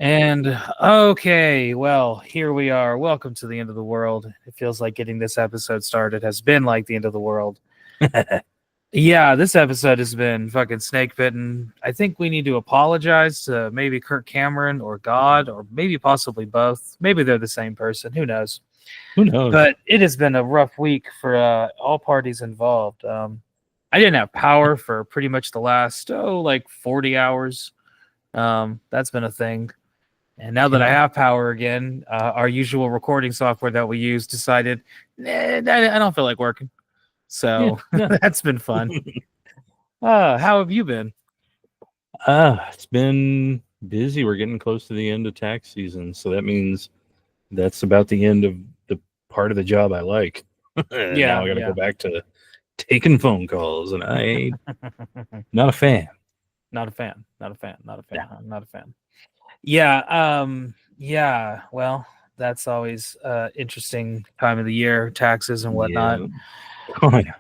And okay, well, here we are. Welcome to the end of the world. It feels like getting this episode started has been like the end of the world. Yeah, this episode has been fucking snake bitten. I think we need to apologize to maybe Kirk Cameron or God, or maybe possibly both. Maybe they're the same person. Who knows? Who knows? But it has been a rough week for all parties involved. I didn't have power for pretty much the last, like 40 hours. That's been a thing. And now that I have power again, our usual recording software that we use decided, I don't feel like working. So that's been fun. How have you been? It's been busy. We're getting close to the end of tax season, so that means that's about the end of the part of the job I like. Now I got to go back to taking phone calls, and I ain't not a fan. Not a fan. I'm not a fan. Yeah. Well, that's always interesting time of the year, taxes and whatnot. Yeah.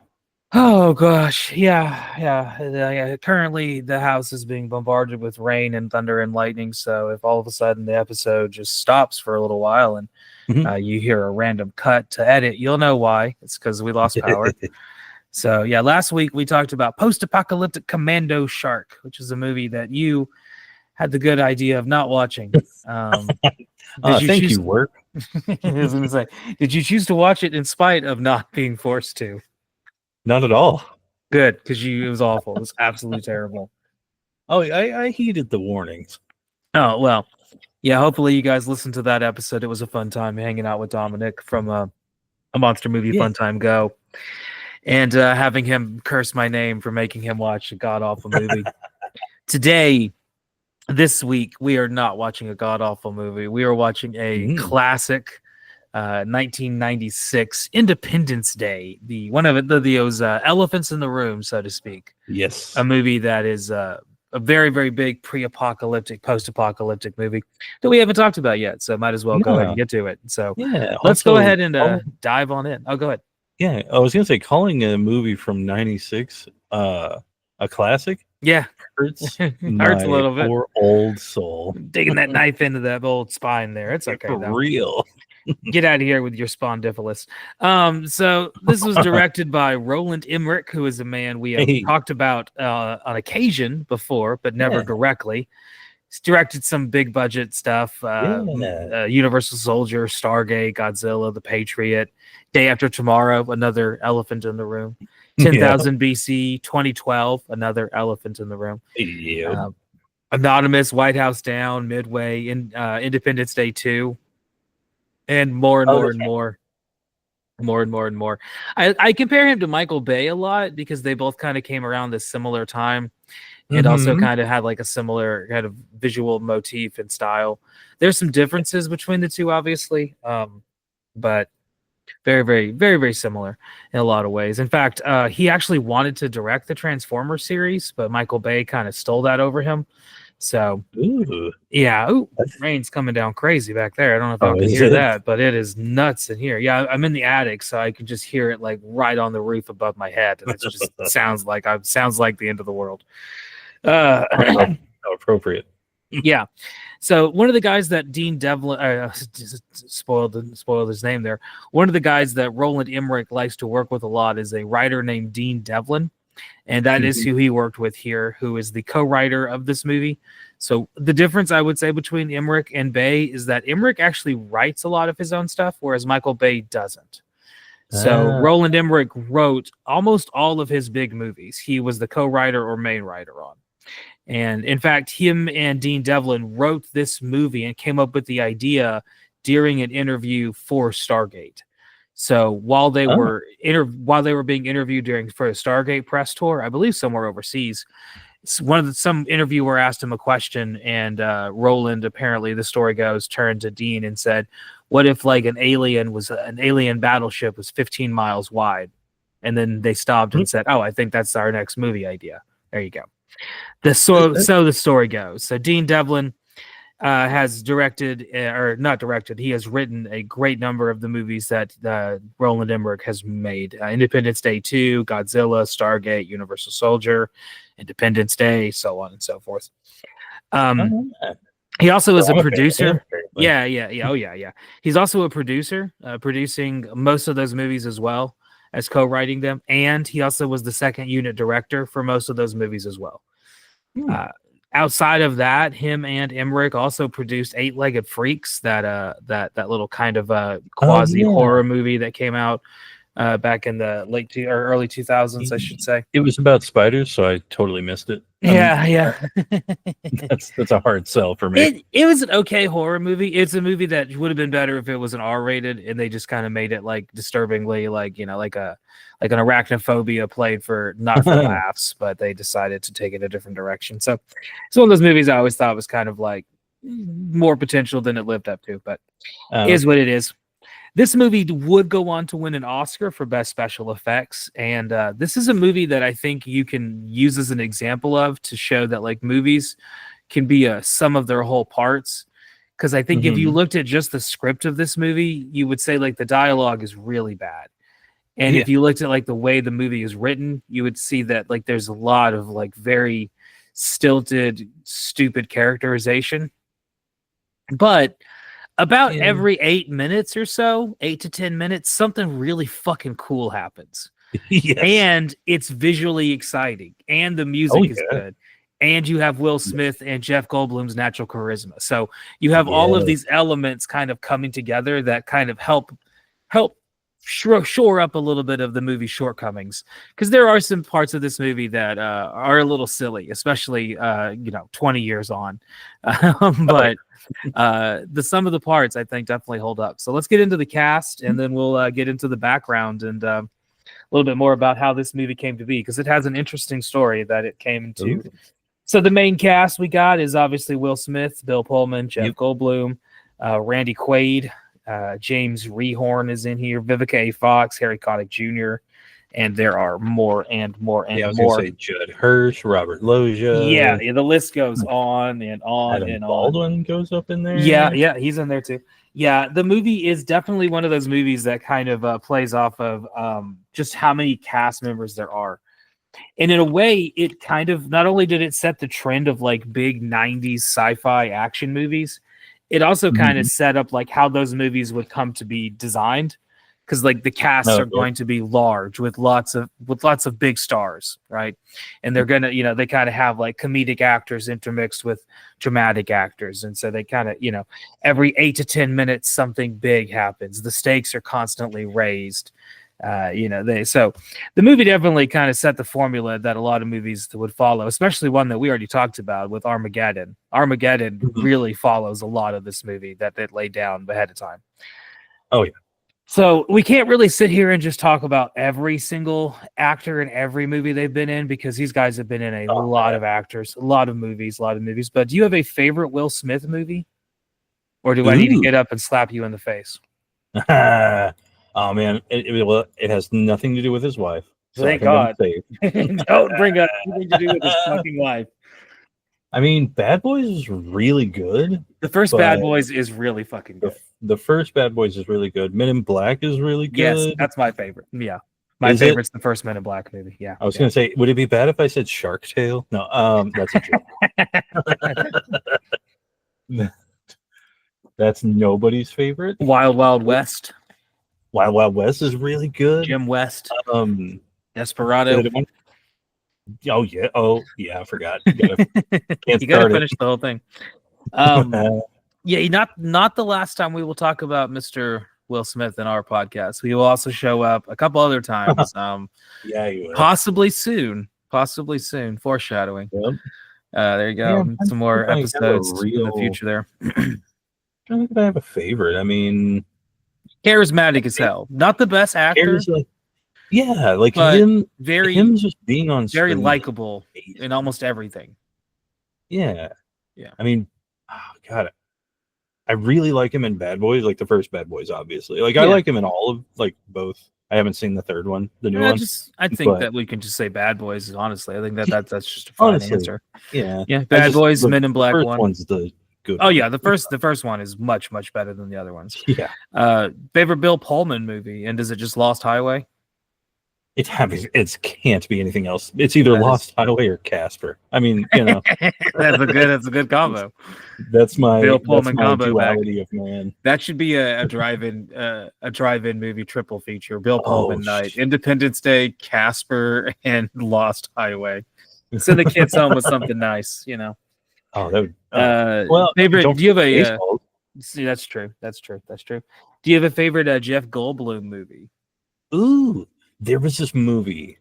Oh gosh, yeah. Currently, the house is being bombarded with rain and thunder and lightning. So if all of a sudden the episode just stops for a little while and you hear a random cut to edit, you'll know why. It's because we lost power. So yeah, last week we talked about Post-Apocalyptic Commando Shark, which is a movie that you had the good idea of not watching. Thank you, work. I was going to say, did you choose to watch it in spite of not being forced to? Not at all. Good, because it was awful. It was absolutely terrible. Oh, I heeded the warnings. Oh, well, yeah, hopefully you guys listened to that episode. It was a fun time hanging out with Dominic from a Monster Movie Fun Time Go, and having him curse my name for making him watch a god-awful movie. This week, we are not watching a god-awful movie. We are watching a classic 1996 Independence Day, one of those elephants in the room, so to speak. Yes, a movie that is a very, very big pre-apocalyptic, post-apocalyptic movie that we haven't talked about yet. So might as well go ahead and get to it. So let's go ahead and dive on in. Oh, go ahead. Yeah, I was gonna say, calling a movie from '96 a classic. Yeah, hurts a little bit. Poor old soul. Digging that knife into that old spine there. It's okay. For real. Get out of here with your spondylus. So this was directed by Roland Emmerich, who is a man we have talked about on occasion before, but never directly. He's directed some big budget stuff. Universal Soldier, Stargate, Godzilla, The Patriot, Day After Tomorrow, another elephant in the room. 10,000 BC, 2012, another elephant in the room. Anonymous, White House Down, Midway, Independence Day 2. And more and more. I compare him to Michael Bay a lot because they both kind of came around this similar time and also kind of had like a similar kind of visual motif and style. There's some differences between the two, obviously, but very, very, very, very similar in a lot of ways. In fact, he actually wanted to direct the Transformers series, but Michael Bay kind of stole that over him. So, rain's coming down crazy back there. I don't know if y'all can hear that, but it is nuts in here. Yeah, I'm in the attic, so I can just hear it like right on the roof above my head, and it just sounds like the end of the world. How appropriate. Yeah. So one of the guys that Dean Devlin spoiled his name there. One of the guys that Roland Emmerich likes to work with a lot is a writer named Dean Devlin. And that is who he worked with here, who is the co-writer of this movie. So the difference I would say between Emmerich and Bay is that Emmerich actually writes a lot of his own stuff, whereas Michael Bay doesn't. So Roland Emmerich wrote almost all of his big movies. He was the co-writer or main writer on. And in fact, him and Dean Devlin wrote this movie and came up with the idea during an interview for Stargate. So while they were being interviewed for a Stargate press tour, I believe somewhere overseas, some interviewer asked him a question, and Roland, apparently the story goes, turned to Dean and said, "What if like an alien battleship was 15 miles wide?" And then they stopped and said, "Oh, I think that's our next movie idea." There you go. So the story goes. So Dean Devlin has directed, or not directed, he has written a great number of the movies that Roland Emmerich has made. Independence Day 2, Godzilla, Stargate, Universal Soldier, Independence Day, so on and so forth. He also is a I'm a fan of him, producer. apparently. Yeah. Oh, yeah. He's also a producer, producing most of those movies as well as co-writing them, and he also was the second unit director for most of those movies as well. Uh, outside of that, him and Emmerich also produced Eight-Legged Freaks, that little kind of quasi horror movie that came out back in the or early 2000s, I should say. It was about spiders, so I totally missed it. Yeah. That's a hard sell for me. It was an okay horror movie. It's a movie that would have been better if it was an R-rated, and they just kind of made it like disturbingly, like an arachnophobia played for not for laughs, but they decided to take it a different direction. So it's one of those movies I always thought was kind of like more potential than it lived up to, but is what it is. This movie would go on to win an Oscar for Best Special Effects, and this is a movie that I think you can use as an example of to show that like movies can be a sum of their whole parts. Because I think if you looked at just the script of this movie, you would say like the dialogue is really bad. And if you looked at like the way the movie is written, you would see that like there's a lot of like very stilted, stupid characterization. But about every 8 minutes or so, 8 to 10 minutes, something really fucking cool happens. And it's visually exciting, and the music is good. And you have Will Smith and Jeff Goldblum's natural charisma. So you have all of these elements kind of coming together that kind of help shore up a little bit of the movie's shortcomings, because there are some parts of this movie that are a little silly, especially 20 years on. But the sum of the parts I think definitely hold up. So let's get into the cast, and then we'll get into the background and a little bit more about how this movie came to be, because it has an interesting story that it came into. So the main cast we got is obviously Will Smith, Bill Pullman, Jeff Goldblum, Randy Quaid, James Rehorn is in here, Vivica A. Fox, Harry Connick Jr., and there are more and more and I was more. Say Judd Hirsch, Robert Loggia. Yeah, the list goes on and on Adam and Baldwin goes up in there. Yeah, he's in there too. Yeah, the movie is definitely one of those movies that kind of plays off of just how many cast members there are. And in a way, it kind of not only did it set the trend of like big 90s sci-fi action movies, it also kind of set up like how those movies would come to be designed, because like the casts are going to be large with lots of big stars, right? And they're gonna, they kind of have like comedic actors intermixed with dramatic actors, and so they kind of, every 8 to 10 minutes something big happens. The stakes are constantly raised. So the movie definitely kind of set the formula that a lot of movies would follow, especially one that we already talked about with Armageddon. Armageddon really follows a lot of this movie that it laid down ahead of time. Oh yeah. So we can't really sit here and just talk about every single actor in every movie they've been in, because these guys have been in a lot of actors, a lot of movies. But do you have a favorite Will Smith movie, or do I need to get up and slap you in the face? Oh man, it has nothing to do with his wife. So thank God. Don't bring up anything to do with his fucking wife. I mean, Bad Boys is really good. The first Bad Boys is really fucking good. The first Bad Boys is really good. Men in Black is really good. Yes, that's my favorite. Yeah. My favorite's the first Men in Black movie. Yeah. I was going to say, would it be bad if I said Shark Tale? No, that's a joke. That's nobody's favorite. Wild Wild West. Wild Wild West is really good. Jim West. Desperado. Oh yeah, I forgot. You gotta finish the whole thing. Yeah, not the last time we will talk about Mr. Will Smith in our podcast. We will also show up a couple other times. Yeah, you will. Possibly soon. Foreshadowing. Yep. There you go. Yeah, some more episodes in the future there. I don't think I have a favorite. I mean, charismatic as hell. Not the best actor. Like him just being on very screen, likable in almost everything. Yeah. I mean, oh God, I really like him in Bad Boys, like the first Bad Boys, obviously. Like I like him in all of like both. I haven't seen the third one, the new one. I think that we can just say Bad Boys. Honestly, I think that's just a fine answer. Yeah. Bad Boys, Men in Black one. One's the good. Oh yeah, the first one is much better than the other ones. Yeah. Favorite Bill Pullman movie, and is it just Lost Highway? It can't be anything else. It's either Lost Highway or Casper. I mean, that's a good combo. That's my Bill Pullman combo duality of man. That should be a drive-in movie triple feature. Bill Pullman night, Independence Day, Casper, and Lost Highway. Send the kids home with something nice, Oh, that would. Well, favorite? Do you have a? See, that's true. That's true. Do you have a favorite Jeff Goldblum movie? Ooh, there was this movie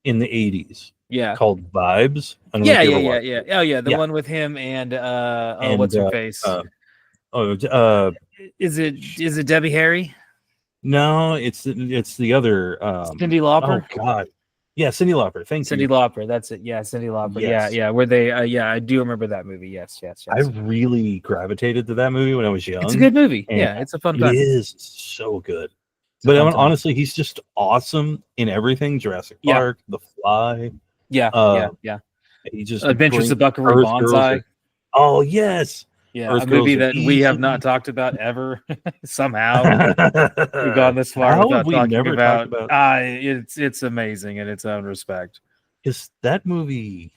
in the 80s. Yeah. Called Vibes. Yeah. Oh yeah, the one with him and what's her face? Is it Debbie Harry? No, it's the other Cyndi Lauper. Oh God. Yeah, Cyndi Lauper. Thank you. Cyndi Lauper. That's it. Yeah, Cyndi Lauper. Yes. Yeah. Where they? I do remember that movie. Yes. I really gravitated to that movie when I was young. It's a good movie. Yeah, it's a fun time. It is so good. But honestly, he's just awesome in everything. Jurassic Park, The Fly. Yeah. He just Adventures of Buckaroo Banzai. Oh yes. Yeah, a movie that we have not talked about ever. Somehow we've gone this far without talking about. It's amazing in its own respect. Is that movie?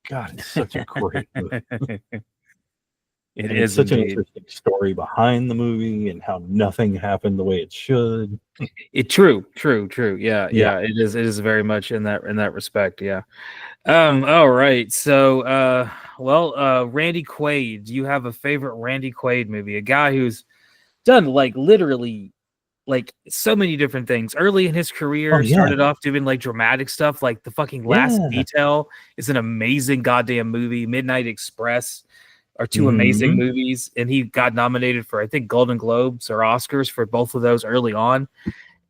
God, it's such a great movie. It is such an interesting story behind the movie and how nothing happened the way it should. True. Yeah. It is very much in that respect. Yeah. All right. So, Randy Quaid. Do you have a favorite Randy Quaid movie? A guy who's done literally so many different things. Early in his career, started off doing dramatic stuff. Like The Fucking Last Detail is an amazing goddamn movie. Midnight Express are two amazing movies, and he got nominated for I think Golden Globes or Oscars for both of those early on.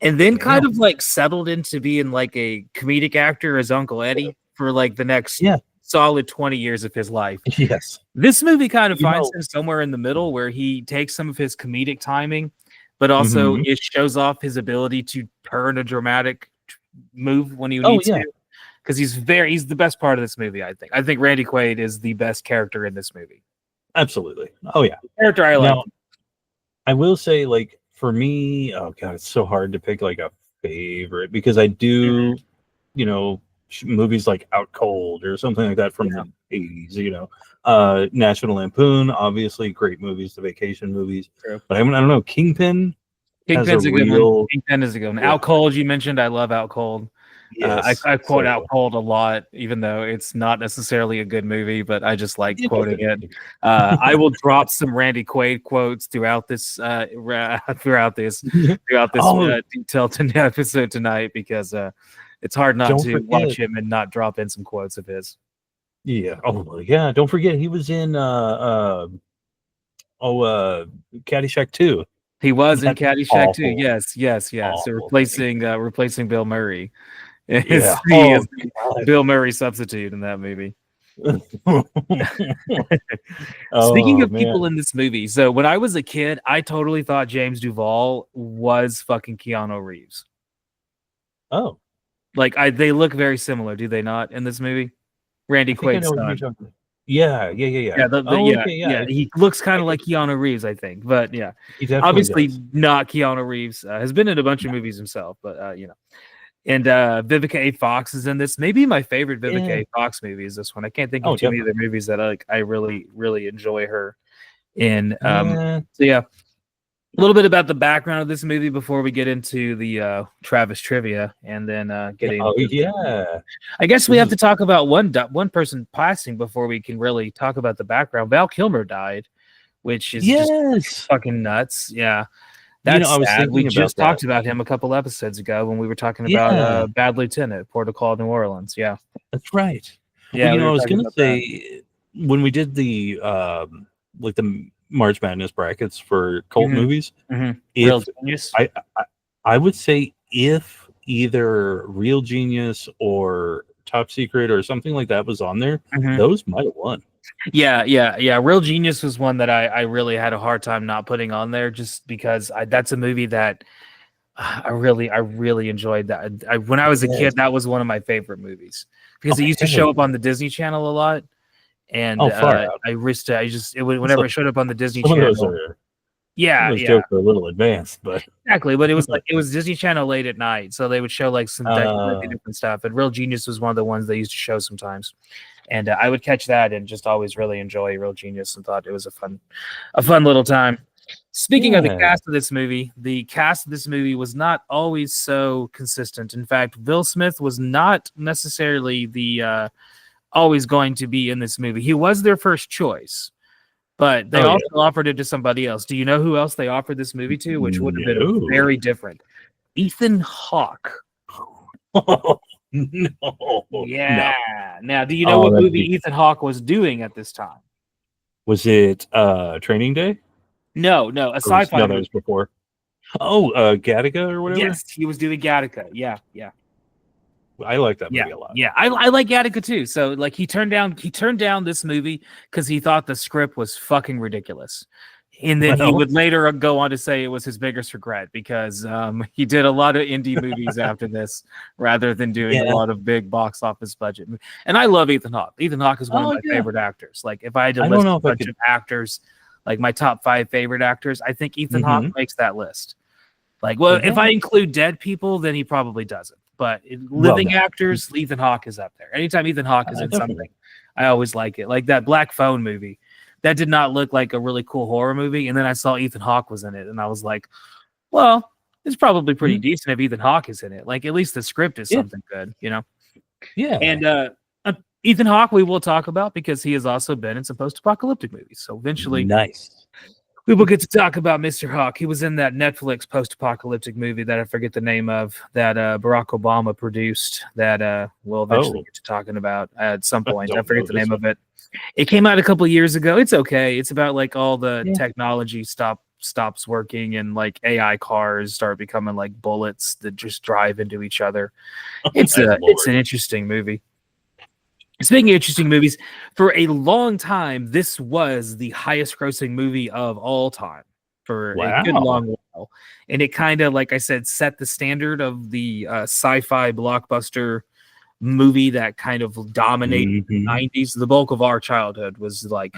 And then kind of settled into being a comedic actor as Uncle Eddie for the next solid 20 years of his life. Yes. This movie kind of finds him somewhere in the middle where he takes some of his comedic timing, but also it shows off his ability to turn a dramatic move when you need to. Because he's the best part of this movie, I think. I think Randy Quaid is the best character in this movie. Absolutely. Oh yeah. Character I like. Now, I will say for me, oh god, it's so hard to pick a favorite because I do, movies like Out Cold or something like that from the 80s, National Lampoon, obviously great movies, the vacation movies. True. But I don't know, Kingpin's a good one. Kingpin is a good one. Out Cold, you mentioned. I love Out Cold. Yes, I quote Out Cold a lot, even though it's not necessarily a good movie, but I just like quoting it. I will drop some Randy Quaid quotes throughout this detailed episode tonight because it's hard not to watch him and not drop in some quotes of his. Yeah. Oh yeah. Don't forget he was in Caddyshack 2. He was in Caddyshack 2. Yes. So replacing Bill Murray. Bill Murray substitute in that movie. Speaking of people in this movie, so when I was a kid, I totally thought James Duvall was fucking Keanu Reeves. Oh, they look very similar, do they not? In this movie, Randy Quaid's son. Yeah. He looks kind of like Keanu Reeves, I think, but yeah, obviously not Keanu Reeves. Has been in a bunch of movies himself, but And Vivica A. Fox is in this. Maybe my favorite Vivica A. Fox movie is this one. I can't think of too many other movies that I really, really enjoy her in. So yeah, a little bit about the background of this movie before we get into the Travis trivia, and then getting. I guess we have to talk about one person passing before we can really talk about the background. Val Kilmer died, which is just fucking nuts. Yeah. That's sad. We just talked about him a couple episodes ago when we were talking about Bad Lieutenant, Port of Call, New Orleans. Yeah, that's right. Yeah, I was going to say when we did the the March Madness brackets for cult movies, Real Genius. I would say if either Real Genius or Top Secret or something like that was on there, those might have won. Yeah. Real Genius was one that I really had a hard time not putting on there, just because that's a movie that I really enjoyed. That when I was a kid, that was one of my favorite movies because it used to show up on the Disney Channel a lot, and whenever it showed up on the Disney Channel, Yeah, Those yeah. jokes are a little advanced, but Exactly, but it was Disney Channel late at night, so they would show like some different stuff. And Real Genius was one of the ones they used to show sometimes, and I would catch that and just always really enjoy Real Genius and thought it was a fun little time. Speaking of the cast of this movie was not always so consistent. In fact, Will Smith was not necessarily the always going to be in this movie. He was their first choice. But they also offered it to somebody else. Do you know who else they offered this movie to, which would have been very different? Ethan Hawke. Oh, no. Yeah. No. Now, do you know what movie Ethan Hawke was doing at this time? Was it Training Day? No, a sci-fi movie. That was before. Oh, Gattaca or whatever? Yes, he was doing Gattaca. Yeah. I like that movie a lot. Yeah, I like Gattaca too. So like he turned down this movie because he thought the script was fucking ridiculous. And then he would later go on to say it was his biggest regret because he did a lot of indie movies after this rather than doing a lot of big box office budget. And I love Ethan Hawke. Ethan Hawke is one of my favorite actors. Like if I had to list a bunch of actors, like my top 5 favorite actors, I think Ethan Hawke makes that list. Like, well, if I include dead people, then he probably doesn't. But living actors, Ethan Hawke is up there. Anytime Ethan Hawke is in something, I always like it. Like that Black Phone movie. That did not look like a really cool horror movie. And then I saw Ethan Hawke was in it. And I was like, well, it's probably pretty decent if Ethan Hawke is in it. Like at least the script is something good, you know? Yeah. And Ethan Hawke we will talk about because he has also been in some post-apocalyptic movies. So eventually we will get to talk about Mr. Hawke. He was in that Netflix post-apocalyptic movie that I forget the name of that Barack Obama produced that we'll eventually get to talking about at some point. I forget the name of it. It came out a couple of years ago. It's okay. It's about like all the technology stops working and like AI cars start becoming like bullets that just drive into each other. It's an interesting movie. Speaking of interesting movies, for a long time, this was the highest grossing movie of all time for a good long while. And it kind of, like I said, set the standard of the sci-fi blockbuster movie that kind of dominated the 90s. The bulk of our childhood was like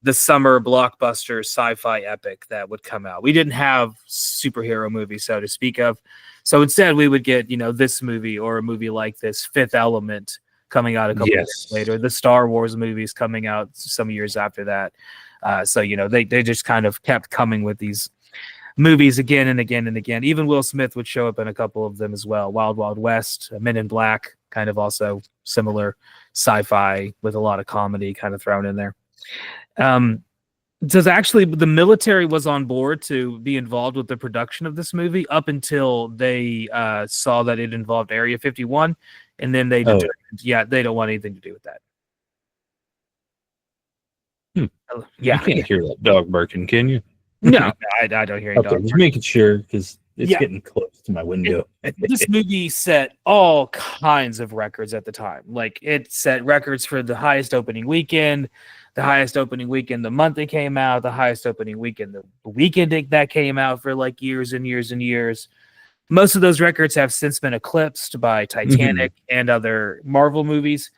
the summer blockbuster sci-fi epic that would come out. We didn't have superhero movies, so to speak of. So instead, we would get, this movie or a movie like this, Fifth Element, coming out a couple years later, the Star Wars movies coming out some years after that. So they just kind of kept coming with these movies again and again and again. Even Will Smith would show up in a couple of them as well. Wild Wild West, Men in Black, kind of also similar sci-fi with a lot of comedy kind of thrown in there. So actually the military was on board to be involved with the production of this movie up until they saw that it involved Area 51. And then they determined, they don't want anything to do with that. You can't hear that dog barking, can you? No, I don't hear any dog barking. Just making sure because it's getting close to my window. This movie set all kinds of records at the time. Like it set records for the highest opening weekend, the highest opening weekend the month it came out, the highest opening weekend the weekend that came out for like years and years and years. Most of those records have since been eclipsed by Titanic and other Marvel movies.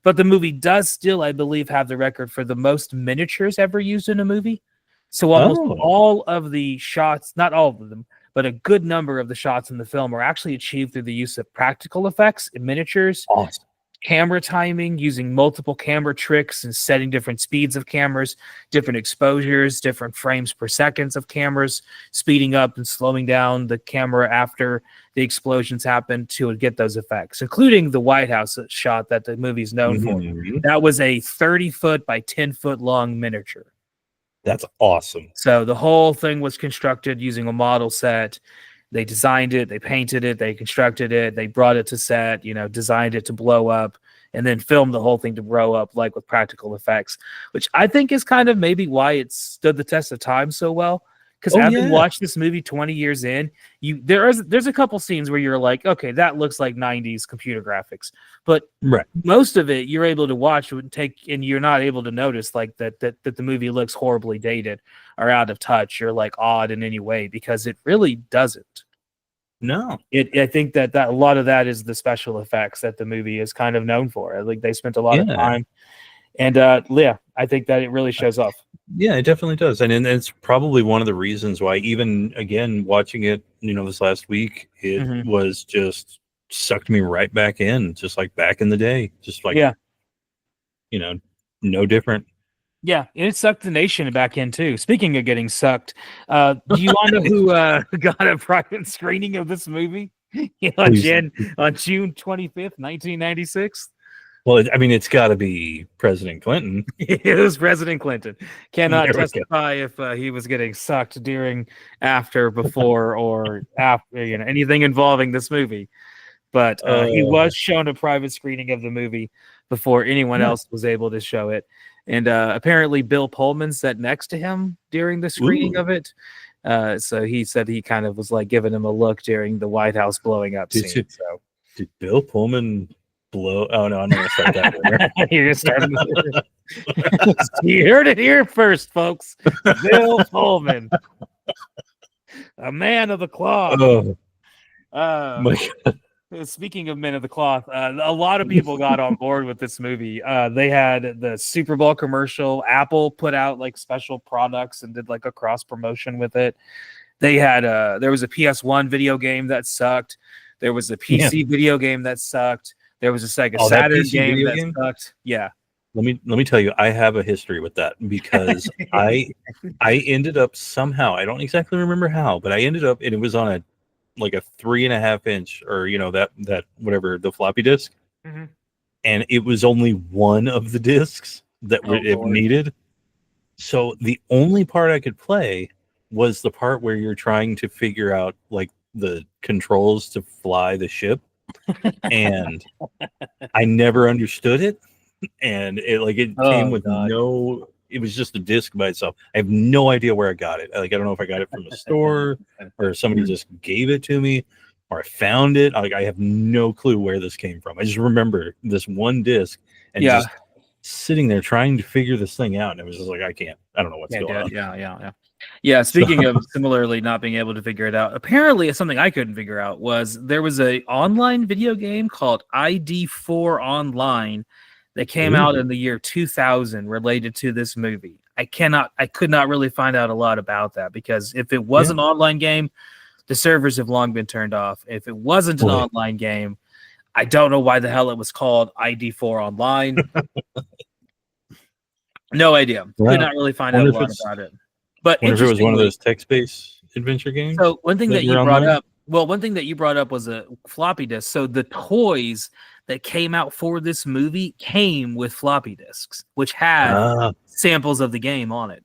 But the movie does still, I believe, have the record for the most miniatures ever used in a movie. So almost all of the shots, not all of them, but a good number of the shots in the film are actually achieved through the use of practical effects and miniatures. Awesome. Camera timing, using multiple camera tricks and setting different speeds of cameras, different exposures, different frames per seconds of cameras, speeding up and slowing down the camera after the explosions happen to get those effects, including the White House shot that the movie's known for. That was a 30-foot by 10-foot long miniature. That's awesome. So the whole thing was constructed using a model set. They designed it, they painted it, they constructed it, they brought it to set, designed it to blow up, and then filmed the whole thing to blow up, like with practical effects, which I think is kind of maybe why it stood the test of time so well. Because having watched this movie 20 years in, there's a couple scenes where you're like, okay, that looks like 90s computer graphics, but most of it you're able to watch and you're not able to notice like that the movie looks horribly dated or out of touch or like odd in any way, because it really doesn't. No, I think that a lot of that is the special effects that the movie is kind of known for. I think they spent a lot of time, and I think that it really shows off. Yeah, it definitely does, and it's probably one of the reasons why, even again watching it, this last week, it was just sucked me right back in, just like back in the day, just like no different. Yeah, it sucked the nation back in too. Speaking of getting sucked, do you want to know who got a private screening of this movie on June 25th, 1996? Well, it's got to be President Clinton. It was President Clinton. Cannot testify if he was getting sucked during, after, before, or after anything involving this movie. But he was shown a private screening of the movie before anyone else was able to show it. And apparently Bill Pullman sat next to him during the screening of it. So he said he kind of was like giving him a look during the White House blowing up scene. Did Bill Pullman blow? Oh, no, I'm not going to start that. You're going to start. You heard it here first, folks. Bill Pullman. A man of the cloth. My God. Speaking of men of the cloth, a lot of people got on board with this movie. They had the Super Bowl commercial. Apple put out like special products and did like a cross promotion with it. They had there was a PS1 video game that sucked. There was a PC video game that sucked. There was a Sega Saturn game that sucked. Yeah. Let me tell you, I have a history with that because I ended up somehow, I don't exactly remember how, but I ended up, and it was on a 3.5 inch, or that whatever, the floppy disk, and it was only one of the discs that it needed. So the only part I could play was the part where you're trying to figure out like the controls to fly the ship, and I never understood it, and it came with no. It was just a disc by itself. I have no idea where I got it. I don't know if I got it from a store or somebody just gave it to me or I found it. I have no clue where this came from. I just remember this one disc and just sitting there trying to figure this thing out. And it was just like, I don't know what's going on. Yeah. Speaking of similarly not being able to figure it out, apparently something I couldn't figure out was there was a online video game called ID4 Online that came out in the year 2000 related to this movie. I could not really find out a lot about that because if it was an online game, the servers have long been turned off. If it wasn't an online game, I don't know why the hell it was called ID4 Online. No idea. Could not really find out a lot about it. But if it was one of those text-based adventure games. So one thing that you brought up was a floppy disk. So the toys that came out for this movie came with floppy disks, which had samples of the game on it.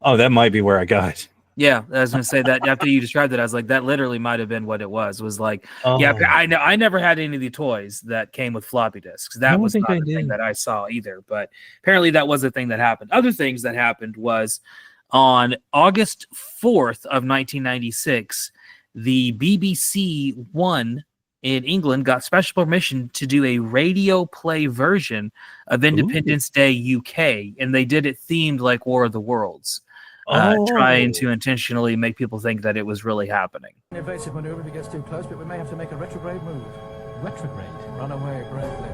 Oh, that might be where I got it. Yeah, I was going to say that after you described it, I was like, that literally might have been what it was. Was like, I never had any of the toys that came with floppy disks. That was not the thing that I saw either. But apparently that was a thing that happened. Other things that happened was on August 4th of 1996, the BBC One in England got special permission to do a radio play version of Independence Day UK, and they did it themed like War of the Worlds, trying to intentionally make people think that it was really happening. Evasive maneuver if it gets too close, but we may have to make a retrograde move. Retrograde? Run away bravely.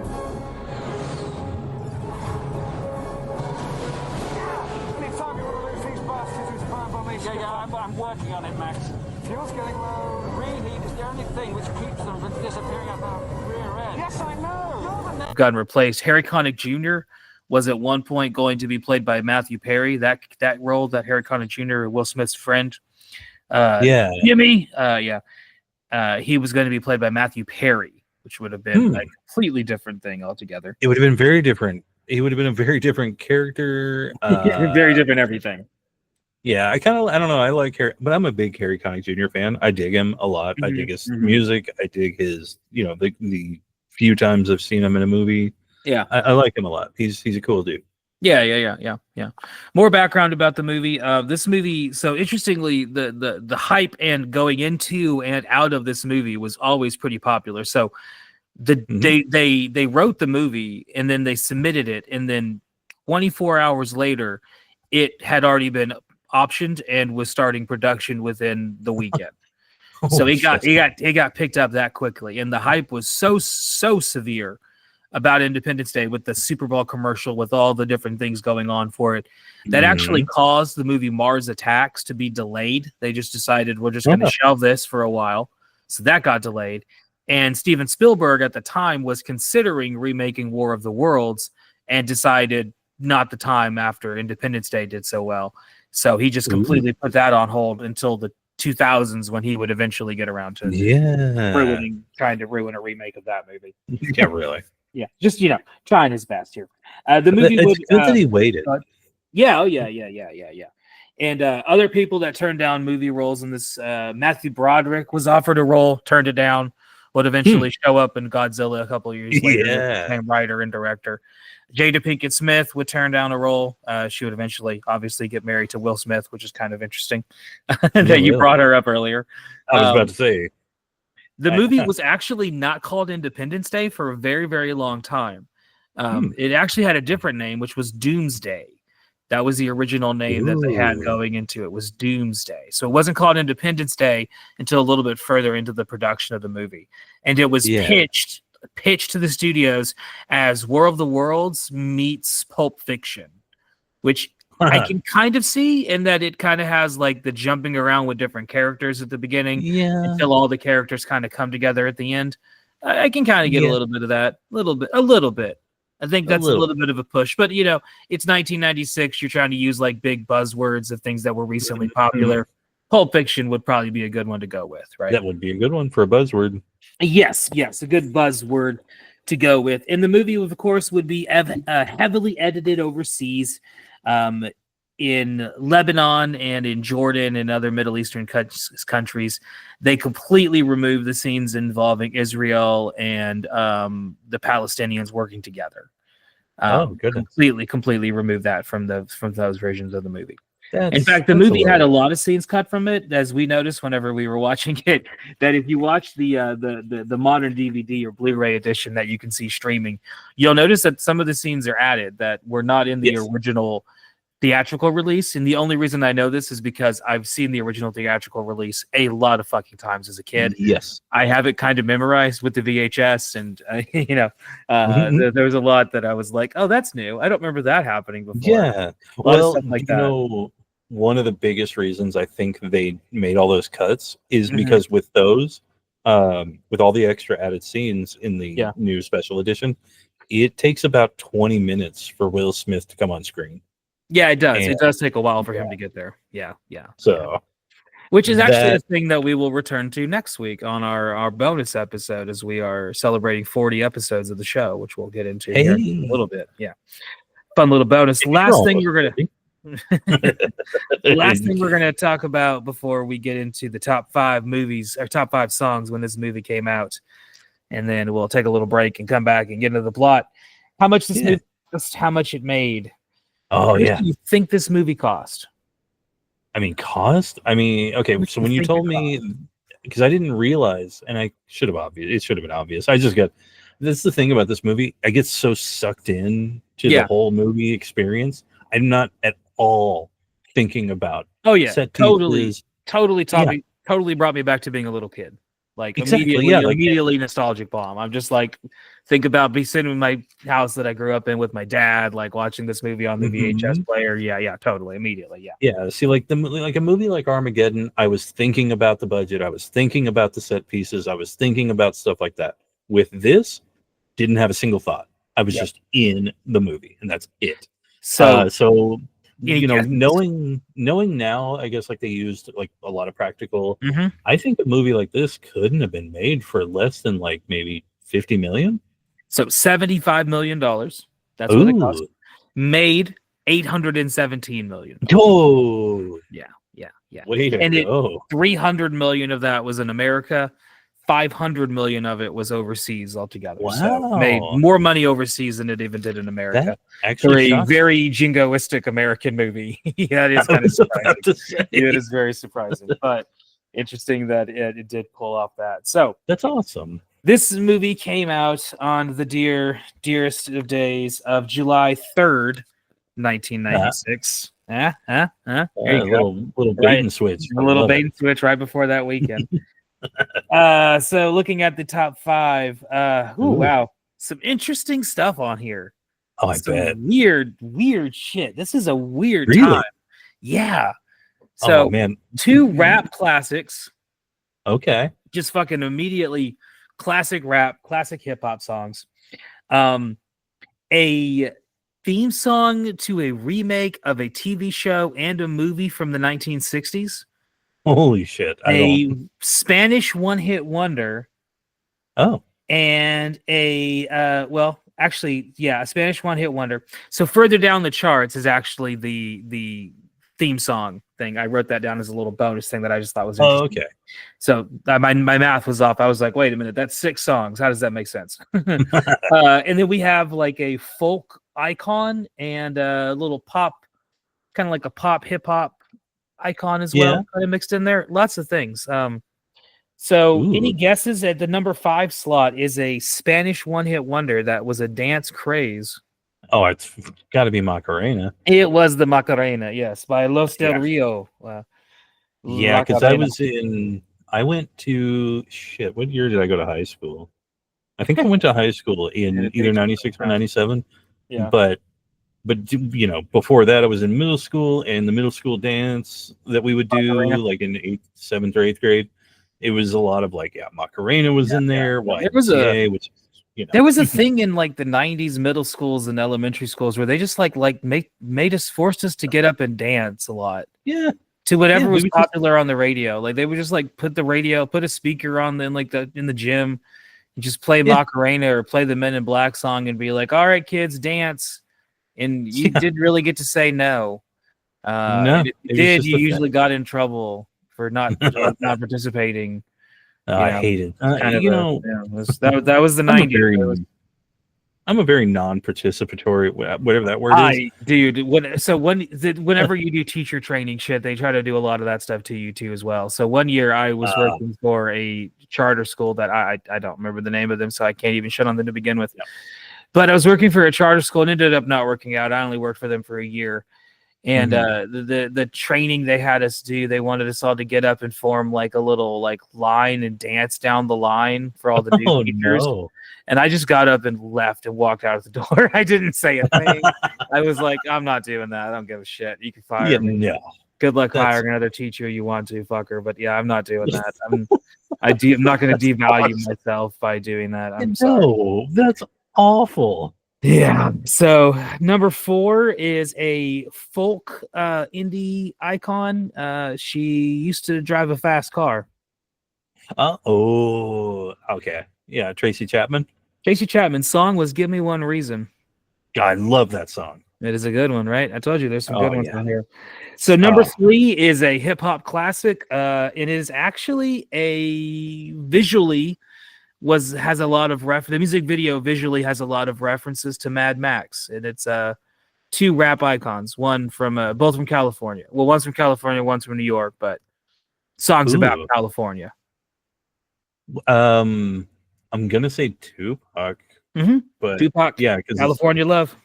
Anytime you want to lose these bastards who's firing by me. Yeah, I'm working on it, Max. Fuel's getting low. Reheat is the only thing which keeps them from disappearing up our rear end. Yes, I know. Gotten replaced. Harry Connick Jr. was at one point going to be played by Matthew Perry. That role, that Harry Connick Jr., Will Smith's friend. Jimmy. He was going to be played by Matthew Perry, which would have been a completely different thing altogether. It would have been very different. He would have been a very different character. Very different everything. Yeah, I don't know. I like Harry, but I'm a big Harry Connick Jr. fan. I dig him a lot. I dig his music. I dig his, the few times I've seen him in a movie. Yeah, I like him a lot. He's a cool dude. Yeah. More background about the movie. This movie. So interestingly, the hype and going into and out of this movie was always pretty popular. So they wrote the movie and then they submitted it, and then 24 hours later, it had already been optioned and was starting production within the weekend. So it got picked up that quickly, and the hype was so severe about Independence Day with the Super Bowl commercial with all the different things going on for it that actually caused the movie Mars Attacks to be delayed. They just decided we're just going to shelve this for a while. So that got delayed. And Steven Spielberg at the time was considering remaking War of the Worlds and decided not the time after Independence Day did so well. So he just completely put that on hold until the 2000s when he would eventually get around to trying to ruin a remake of that movie. Yeah, really. Yeah, just trying his best here. The movie it's good that he waited. Yeah, And other people that turned down movie roles in this, Matthew Broderick was offered a role, turned it down. Would eventually show up in Godzilla a couple of years later, became writer and director. Jada Pinkett Smith would turn down a role. She would eventually, obviously, get married to Will Smith, which is kind of interesting that you brought her up earlier. I was about to say. The movie was actually not called Independence Day for a very, very long time. It actually had a different name, which was Doomsday. That was the original name that they had going into it, was Doomsday. So it wasn't called Independence Day until a little bit further into the production of the movie. And it was pitched to the studios as War of the Worlds meets Pulp Fiction, which I can kind of see in that it kind of has like the jumping around with different characters at the beginning until all the characters kind of come together at the end. I can kind of get a little bit of that, a little bit. I think that's a little bit of a push, but it's 1996. You're trying to use like big buzzwords of things that were recently popular. Pulp Fiction would probably be a good one to go with, right? That would be a good one for a buzzword. Yes, a good buzzword to go with. And the movie, of course, would be heavily edited overseas, in Lebanon and in Jordan and other Middle Eastern countries. They completely removed the scenes involving Israel and the Palestinians working together. Completely removed that from those versions of the movie. In fact, the movie had a lot of scenes cut from it, as we noticed whenever we were watching it. That if you watch the modern DVD or Blu-ray edition that you can see streaming, you'll notice that some of the scenes are added that were not in the original theatrical release. And the only reason I know this is because I've seen the original theatrical release a lot of fucking times as a kid. Yes. I have it kind of memorized with the VHS, and there was a lot that I was like, oh, that's new. I don't remember that happening before. Yeah. Well, one of the biggest reasons I think they made all those cuts is because with those, with all the extra added scenes in the new special edition, it takes about 20 minutes for Will Smith to come on screen. Yeah, it does. It does take a while for him to get there. Yeah. So, which is actually a thing that we will return to next week on our bonus episode, as we are celebrating 40 episodes of the show, which we'll get into here in a little bit. Yeah, fun little bonus. Last thing we're gonna talk about before we get into the top 5 movies or top 5 songs when this movie came out, and then we'll take a little break and come back and get into the plot. How much this movie, just how much it made. Oh, what do you think this movie cost? Cost? Okay, so when you told me, because I didn't realize, and it should have been obvious. That's the thing about this movie. I get so sucked in to the whole movie experience. I'm not at all thinking about set pieces. Totally brought me back to being a little kid. Like immediately nostalgic bomb. I'm just like, think about be sitting in my house that I grew up in with my dad, like watching this movie on the VHS player. Yeah, totally, immediately. Yeah. See, like a movie like Armageddon, I was thinking about the budget, I was thinking about the set pieces, I was thinking about stuff like that. With this, didn't have a single thought. I was just in the movie, and that's it. So knowing now, I guess like they used like a lot of practical. I think a movie like this couldn't have been made for less than like maybe $50 million. So $75 million. That's what it cost. Made $817 million. Oh, yeah. Way to go. 300 million of that was in America. 500 million of it was overseas altogether. Wow. So made more money overseas than it even did in America. That actually for a very jingoistic American movie. That is kind of surprising. It is very surprising, but interesting that it did pull off that. So that's awesome. This movie came out on the dearest of days of July 3rd, 1996. There you go. Little bait and switch. A little bait and switch right before that weekend. So looking at the top 5, wow. some interesting stuff on here. Oh, I Some bet. weird shit. This is a weird Really? time. Yeah. So Oh man, 2 rap classics, okay. just fucking immediately classic rap, classic hip hop songs. A theme song to a remake of a TV show and a movie from the 1960s. Holy shit! A Spanish one-hit wonder. Oh, And a a Spanish one-hit wonder. So further down the charts is actually the theme song thing. I wrote that down as a little bonus thing that I just thought was interesting. okay. So my math was off. I was like, wait a minute, that's 6 songs. How does that make sense? And then we have like a folk icon and a little pop, kind of like a pop hip hop icon as well, kind of mixed in there. Lots of things. So any guesses at the number 5 slot is a Spanish one-hit wonder that was a dance craze. Oh, it's got to be Macarena. It was the Macarena, yes, by Los del Rio. Yeah, because I went to, shit, what year did I go to high school? I think I went to high school in either 96 or 97. Yeah. But you know, before that I was in middle school, and the middle school dance that we would do like in 8th, 7th or 8th grade, it was a lot of like, Macarena was in there. It was which, you know. There was a thing in like the 90s middle schools and elementary schools where they just forced us to get up and dance a lot. Yeah. To whatever was popular on the radio. Like they would just like put a speaker on in the gym, and just play Macarena or play the Men in Black song and be like, all right, kids, dance. And you didn't really get to say no. No, if you usually got in trouble for not participating. I hate it. That was the 90s. I'm a very non-participatory, whatever that word is. Whenever you do teacher training shit, they try to do a lot of that stuff to you too as well. So one year I was working for a charter school that I don't remember the name of them, so I can't even shit on them to begin with. Yeah. But I was working for a charter school and ended up not working out. I only worked for them for a year. And the training they had us do, they wanted us all to get up and form like a little like line and dance down the line for all the new teachers. No. And I just got up and left and walked out of the door. I didn't say a thing. I was like, I'm not doing that. I don't give a shit. You can fire me. No. Good luck hiring another teacher you want to, fucker. But yeah, I'm not doing that. I'm not going to devalue myself by doing that. I'm sorry. No, that's awful. Yeah. So number 4 is a folk indie icon. She used to drive a fast car. Okay. Yeah, Tracy Chapman. Tracy Chapman's song was "Give Me One Reason." I love that song. It is a good one, right? I told you there's some good ones on here. So number 3 is a hip hop classic. It is actually visually has a lot of the music video visually has a lot of references to Mad Max, and it's 2 rap icons, both from California. Well, one's from California, one's from New York, but songs about California. I'm gonna say Tupac, but Tupac, because California Love.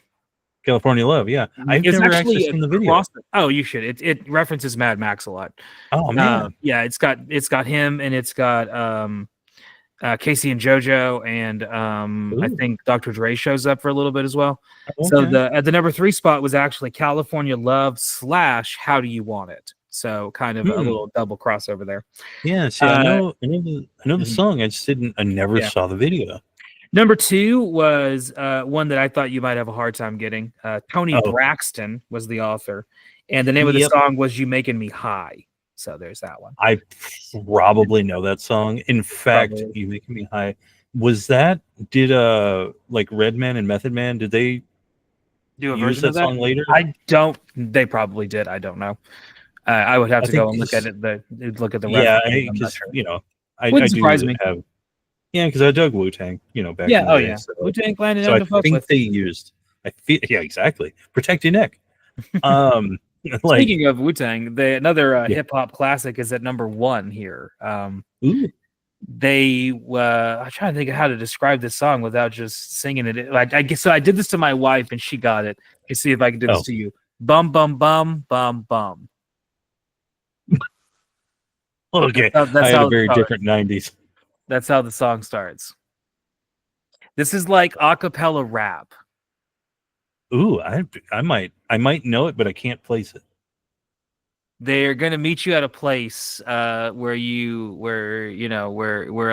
California Love, yeah. I've never actually seen the video. Oh, you should. It references Mad Max a lot. Oh man, yeah. It's got him, and it's got Casey and JoJo, and I think Dr. Dre shows up for a little bit as well. Okay. So at the number 3 spot was actually California Love / How Do You Want It? So kind of a little double crossover there. Yeah, see, I know the song. I never saw the video. Number 2 was one that I thought you might have a hard time getting. Tony Braxton was the author, and the name of the song was "You Making Me High." So there's that one. I probably know that song. In fact, "You Making Me High" did like Redman and Method Man, did they do a use version of that song later? They probably did. I don't know. I would have to go and look at it. Look at the because sure. I wouldn't surprise me. Because I dug Wu-Tang, back in the day. So, Wu-Tang Clan. So I think they used. Exactly. Protect your neck. Speaking of Wu-Tang, another hip hop classic is at number 1 here. I'm trying to think of how to describe this song without just singing it. I guess so. I did this to my wife and she got it. Let's see if I can do this to you. Bum bum bum bum bum. Okay, that's I had a very different 90s. That's how the song starts. This is like a cappella rap. Ooh, I might know it, but I can't place it. They're gonna meet you at a place where a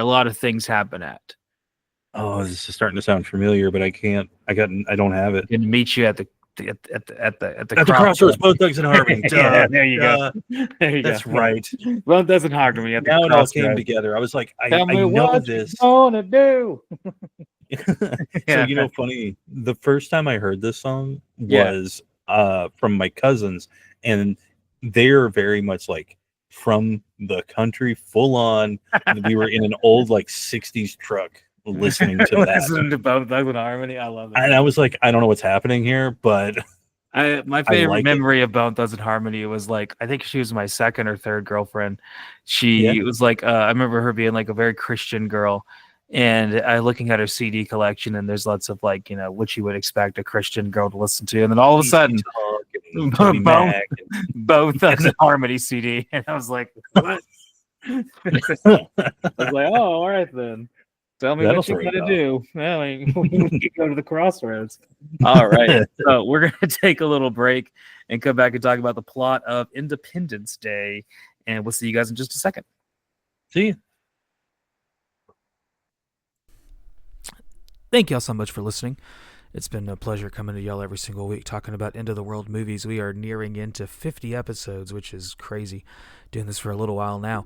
lot of things happen at. Oh, this is starting to sound familiar, but I don't have it. Gonna meet you at the crossroads. Both Thugs and Harmony. Yeah, there you go. There you That's go. right. Both Thugs and Harmony. At the Now it all came crossroads. together. I was like, I Tell me know what this. you wanna do. So funny. The first time I heard this song Yeah. was from my cousins, and they're very much like from the country, full on. We were in an old like 60s truck listening to that. Listening to Both Thugs and Harmony. I love it. And I was like, I don't know what's happening here, but my favorite like memory of Bone Thugs and Harmony was like, I think she was my second or third girlfriend. She was like, I remember her being like a very Christian girl, and I looking at her CD collection, and there's lots of like, what you would expect a Christian girl to listen to, and then all of a sudden, Bone Thugs and Harmony CD, and I was like, what? I was like, oh, all right then. Tell me what you're gonna do. Well, we can go to the crossroads. All right. So we're gonna take a little break and come back and talk about the plot of Independence Day. And we'll see you guys in just a second. See you. Thank y'all so much for listening. It's been a pleasure coming to y'all every single week talking about end of the world movies. We are nearing into 50 episodes, which is crazy. Doing this for a little while now.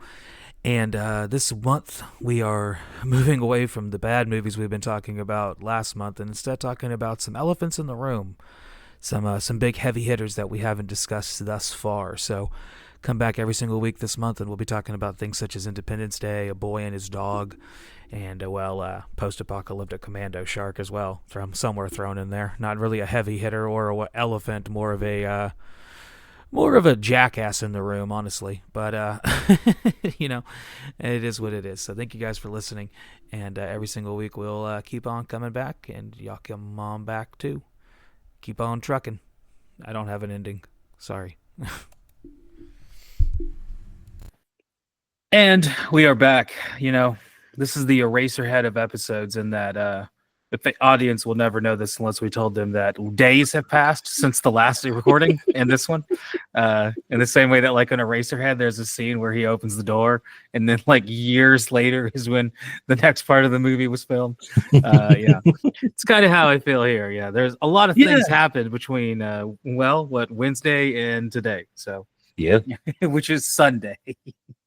And this month, we are moving away from the bad movies we've been talking about last month and instead talking about some elephants in the room, some big heavy hitters that we haven't discussed thus far. So come back every single week this month, and we'll be talking about things such as Independence Day, A Boy and His Dog, and, post-apocalyptic Commando Shark as well, from somewhere thrown in there. Not really a heavy hitter or a elephant, more of a jackass in the room, honestly. But, it is what it is. So thank you guys for listening. And every single week we'll keep on coming back, and y'all come on back too. Keep on trucking. I don't have an ending. Sorry. And we are back. This is the Eraserhead of episodes, in that the audience will never know this unless we told them that days have passed since the last recording in this one. In the same way that, like, on Eraserhead, there's a scene where he opens the door, and then, like, years later is when the next part of the movie was filmed. Yeah, it's kind of how I feel here. Yeah, there's a lot of things happened between, Wednesday and today. So, yeah, which is Sunday.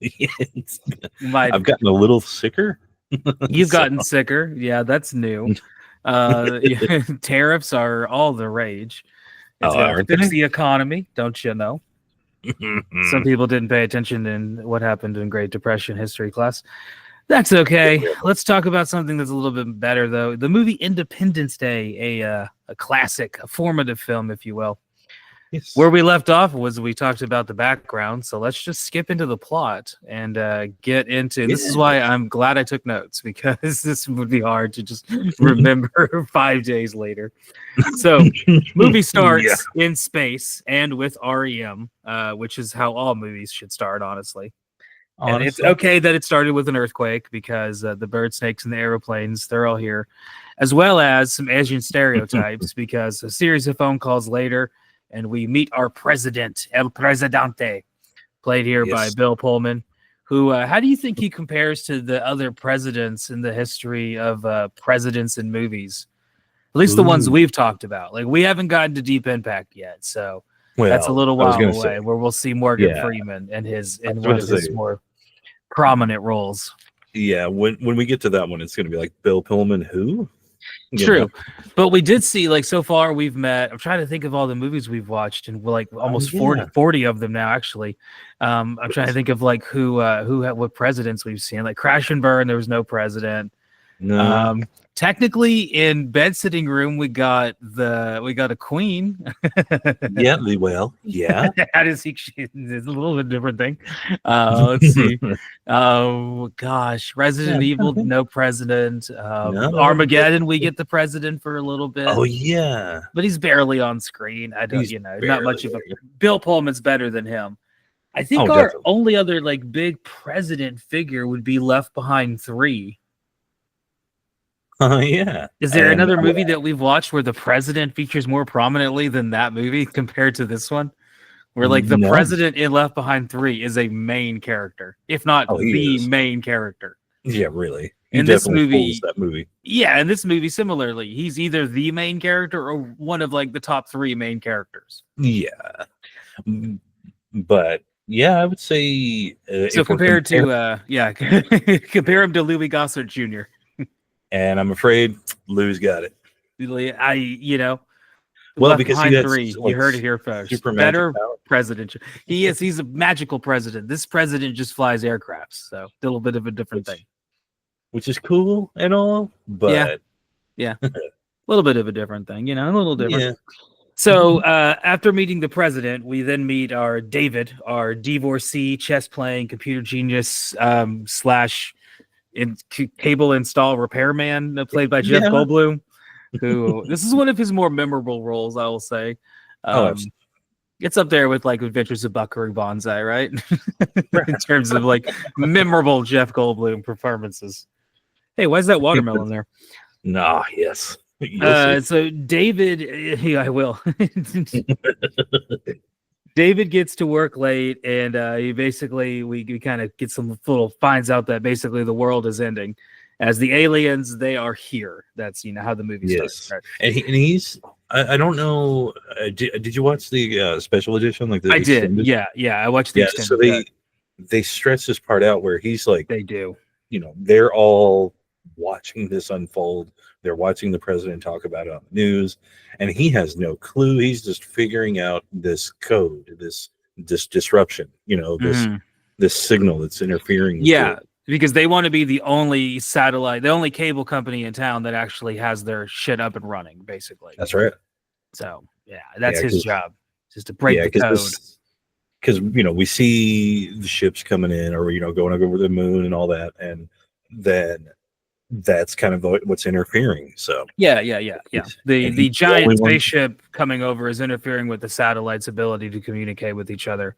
I've gotten a little sicker. You've gotten sicker. Yeah, that's new. Tariffs are all the rage. It's gonna fix the economy, don't you know? Some people didn't pay attention in what happened in Great Depression history class. That's okay. Let's talk about something that's a little bit better, though. The movie Independence Day, a classic, a formative film, if you will. Yes. Where we left off was we talked about the background, so let's just skip into the plot and get into. This is why I'm glad I took notes, because this would be hard to just remember 5 days later. So, movie starts in space and with REM, which is how all movies should start, honestly. And it's okay that it started with an earthquake, because the bird snakes and the aeroplanes, they're all here, as well as some Asian stereotypes, because a series of phone calls later, and we meet our president, El Presidente, played here by Bill Pullman, who, how do you think he compares to the other presidents in the history of presidents in movies? At least the ones we've talked about. Like, we haven't gotten to Deep Impact yet, so that's a little while away, where we'll see Morgan Freeman and one of his more prominent roles. Yeah, when we get to that one, it's going to be like, Bill Pullman who? True. But we did see, like, so far we've met, I'm trying to think of all the movies we've watched, and we're like almost 40 of them now, actually. I'm trying to think of like what presidents we've seen. Like Crash and Burn, there was no president. No. Technically, in Bed Sitting Room, we got a queen. Yeah. How does he? It's a little bit different thing. Let's see. Oh gosh, Resident Evil, no president. Armageddon, we get the president for a little bit. Oh yeah, but he's barely on screen. I don't, not much of a. Bill Pullman's better than him. I think our only other like big president figure would be Left Behind 3. Yeah. Is there And another movie that we've watched where the president features more prominently than that movie compared to this one? Where like the No. president in Left Behind 3 is a main character, if not he the is. main character. Yeah, really. He In this definitely movie, pulls that movie. Yeah, in this movie, similarly, he's either the main character or one of like the top 3 main characters. Yeah. But yeah, I would say So compared to compare him to Louis Gossett Jr. And I'm afraid Lou's got it. Well, because Behind he has, 3, like, you heard it here first. super Better magic power. president. He's a magical president. This president just flies aircrafts, so a little bit of a different thing. Which is cool and all, but yeah. A little bit of a different thing, a little different. Yeah. So after meeting the president, we then meet our David, our divorcee, chess playing, computer genius / cable install repairman, played by Jeff Goldblum. Who this is one of his more memorable roles, I will say. It's up there with like Adventures of Buckaroo Banzai, right? In terms of like memorable Jeff Goldblum performances. Hey, why is that watermelon there? Nah, yes. So David, I will. David gets to work late, and we kind of get some little finds out that basically the world is ending. As the aliens, they are here. That's how the movie starts. Right? And he's I don't know. Did you watch the special edition? Like I did. Yeah. I watched the extended. So they stretch this part out where he's like, they do. They're all watching this unfold. They're watching the president talk about it on the news, and he has no clue. He's just figuring out this code, this disruption. This signal that's interfering. Yeah. Because they want to be the only satellite, the only cable company in town that actually has their shit up and running, basically. That's right. So, that's his job, just to break the code. Because, we see the ships coming in or, going over the moon and all that. And then that's kind of what's interfering. So, yeah. The giant spaceship coming over is interfering with the satellite's ability to communicate with each other.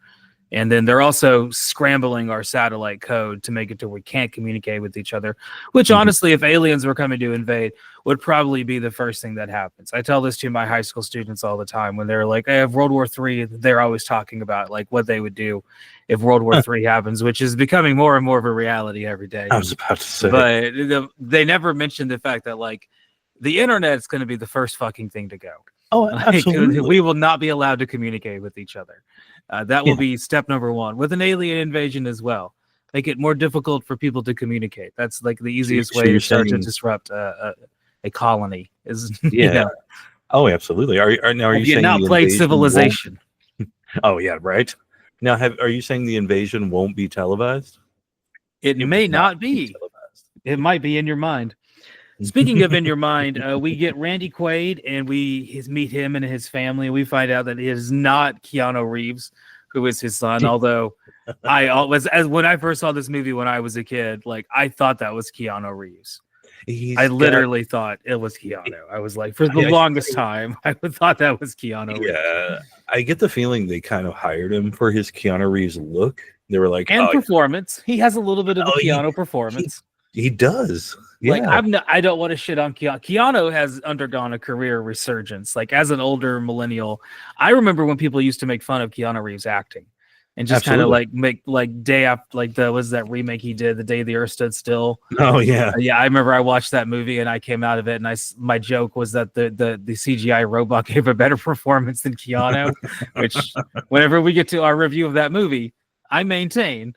And then they're also scrambling our satellite code to make it to where we can't communicate with each other, which honestly, if aliens were coming to invade, would probably be the first thing that happens. I tell this to my high school students all the time when they're like, I have World War III. They're always talking about like what they would do if World War III happens, which is becoming more and more of a reality every day. I was about to say. But they never mentioned the fact that like the internet is going to be the first fucking thing to go. Oh, absolutely. We will not be allowed to communicate with each other. That will be step number 1 with an alien invasion as well. Make it more difficult for people to communicate. That's like the easiest way to start to disrupt a colony. Is Oh, absolutely. Are you saying now played Civilization? Oh yeah, right. Now, are you saying the invasion won't be televised? It may not be. It might be in your mind. Speaking of in your mind, we get Randy Quaid and we meet him and his family. We find out that it is not Keanu Reeves, who is his son. Although when I first saw this movie when I was a kid, like I thought that was Keanu Reeves. I literally thought it was Keanu. I was like, for the longest time, I thought that was Keanu Reeves. Yeah, I get the feeling they kind of hired him for his Keanu Reeves look. They were like, performance. He has a little bit of a Keanu performance. He does. Like I don't want to shit on Keanu. Keanu has undergone a career resurgence. Like as an older millennial, I remember when people used to make fun of Keanu Reeves acting, and just kind of like make like day after like was that remake he did, The Day the Earth Stood Still. Oh yeah, I remember I watched that movie and I came out of it and my joke was that the CGI robot gave a better performance than Keanu, which whenever we get to our review of that movie, I maintain.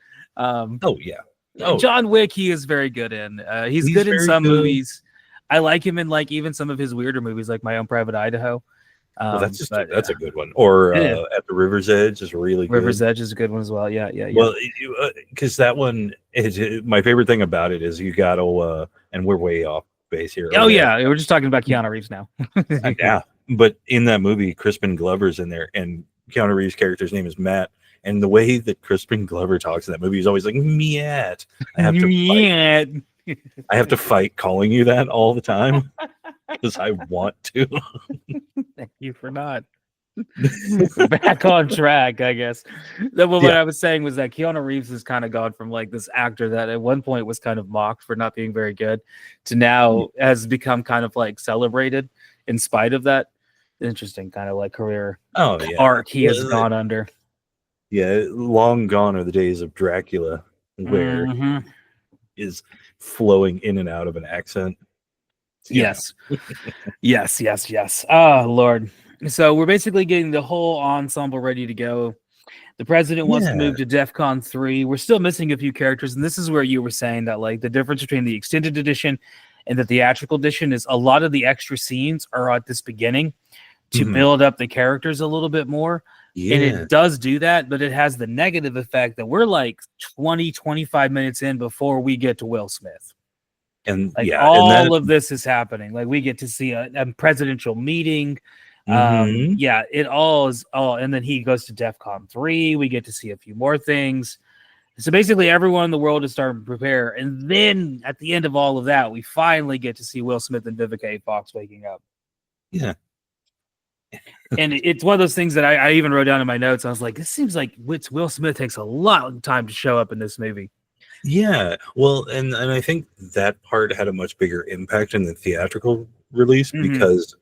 John Wick, he is very good in. He's good in some movies. I like him in like even some of his weirder movies, like My Own Private Idaho. That's a good one. Or At the River's Edge is really good. River's Edge is a good one as well. Yeah. Well, because that one is my favorite thing about it is you got to, and we're way off base here. Oh yeah, we're just talking about Keanu Reeves now. Yeah, but in that movie, Crispin Glover's in there, and Keanu Reeves' character's name is Matt. And the way that Crispin Glover talks in that movie is always like, Miat. I have to fight calling you that all the time because I want to. Thank you for not. Back on track, I guess. What Yeah. I was saying was that Keanu Reeves has kind of gone from like this actor that at one point was kind of mocked for not being very good to now has become kind of like celebrated in spite of that. Interesting kind of like career arc he has gone under. Yeah, long gone are the days of Dracula where is flowing in and out of an accent. Yes. Yes. Oh, Lord. So we're basically getting the whole ensemble ready to go. The president wants to move to DEFCON 3. We're still missing a few characters, and this is where you were saying that like the difference between the extended edition and the theatrical edition is a lot of the extra scenes are at this beginning to build up the characters a little bit more. And it does do that, but it has the negative effect that we're like 25 minutes in before we get to Will Smith. And like all of this is happening. Like we get to see a presidential meeting. It all is all, and then he goes to DEFCON 3. We get to see a few more things. So basically, everyone in the world is starting to prepare, and then at the end of all of that, we finally get to see Will Smith and Vivica A. Fox waking up. Yeah, and it's one of those things that I even wrote down in my notes. I was like, this seems like Will Smith takes a lot of time to show up in this movie. Yeah, well, and I think that part had a much bigger impact in the theatrical release because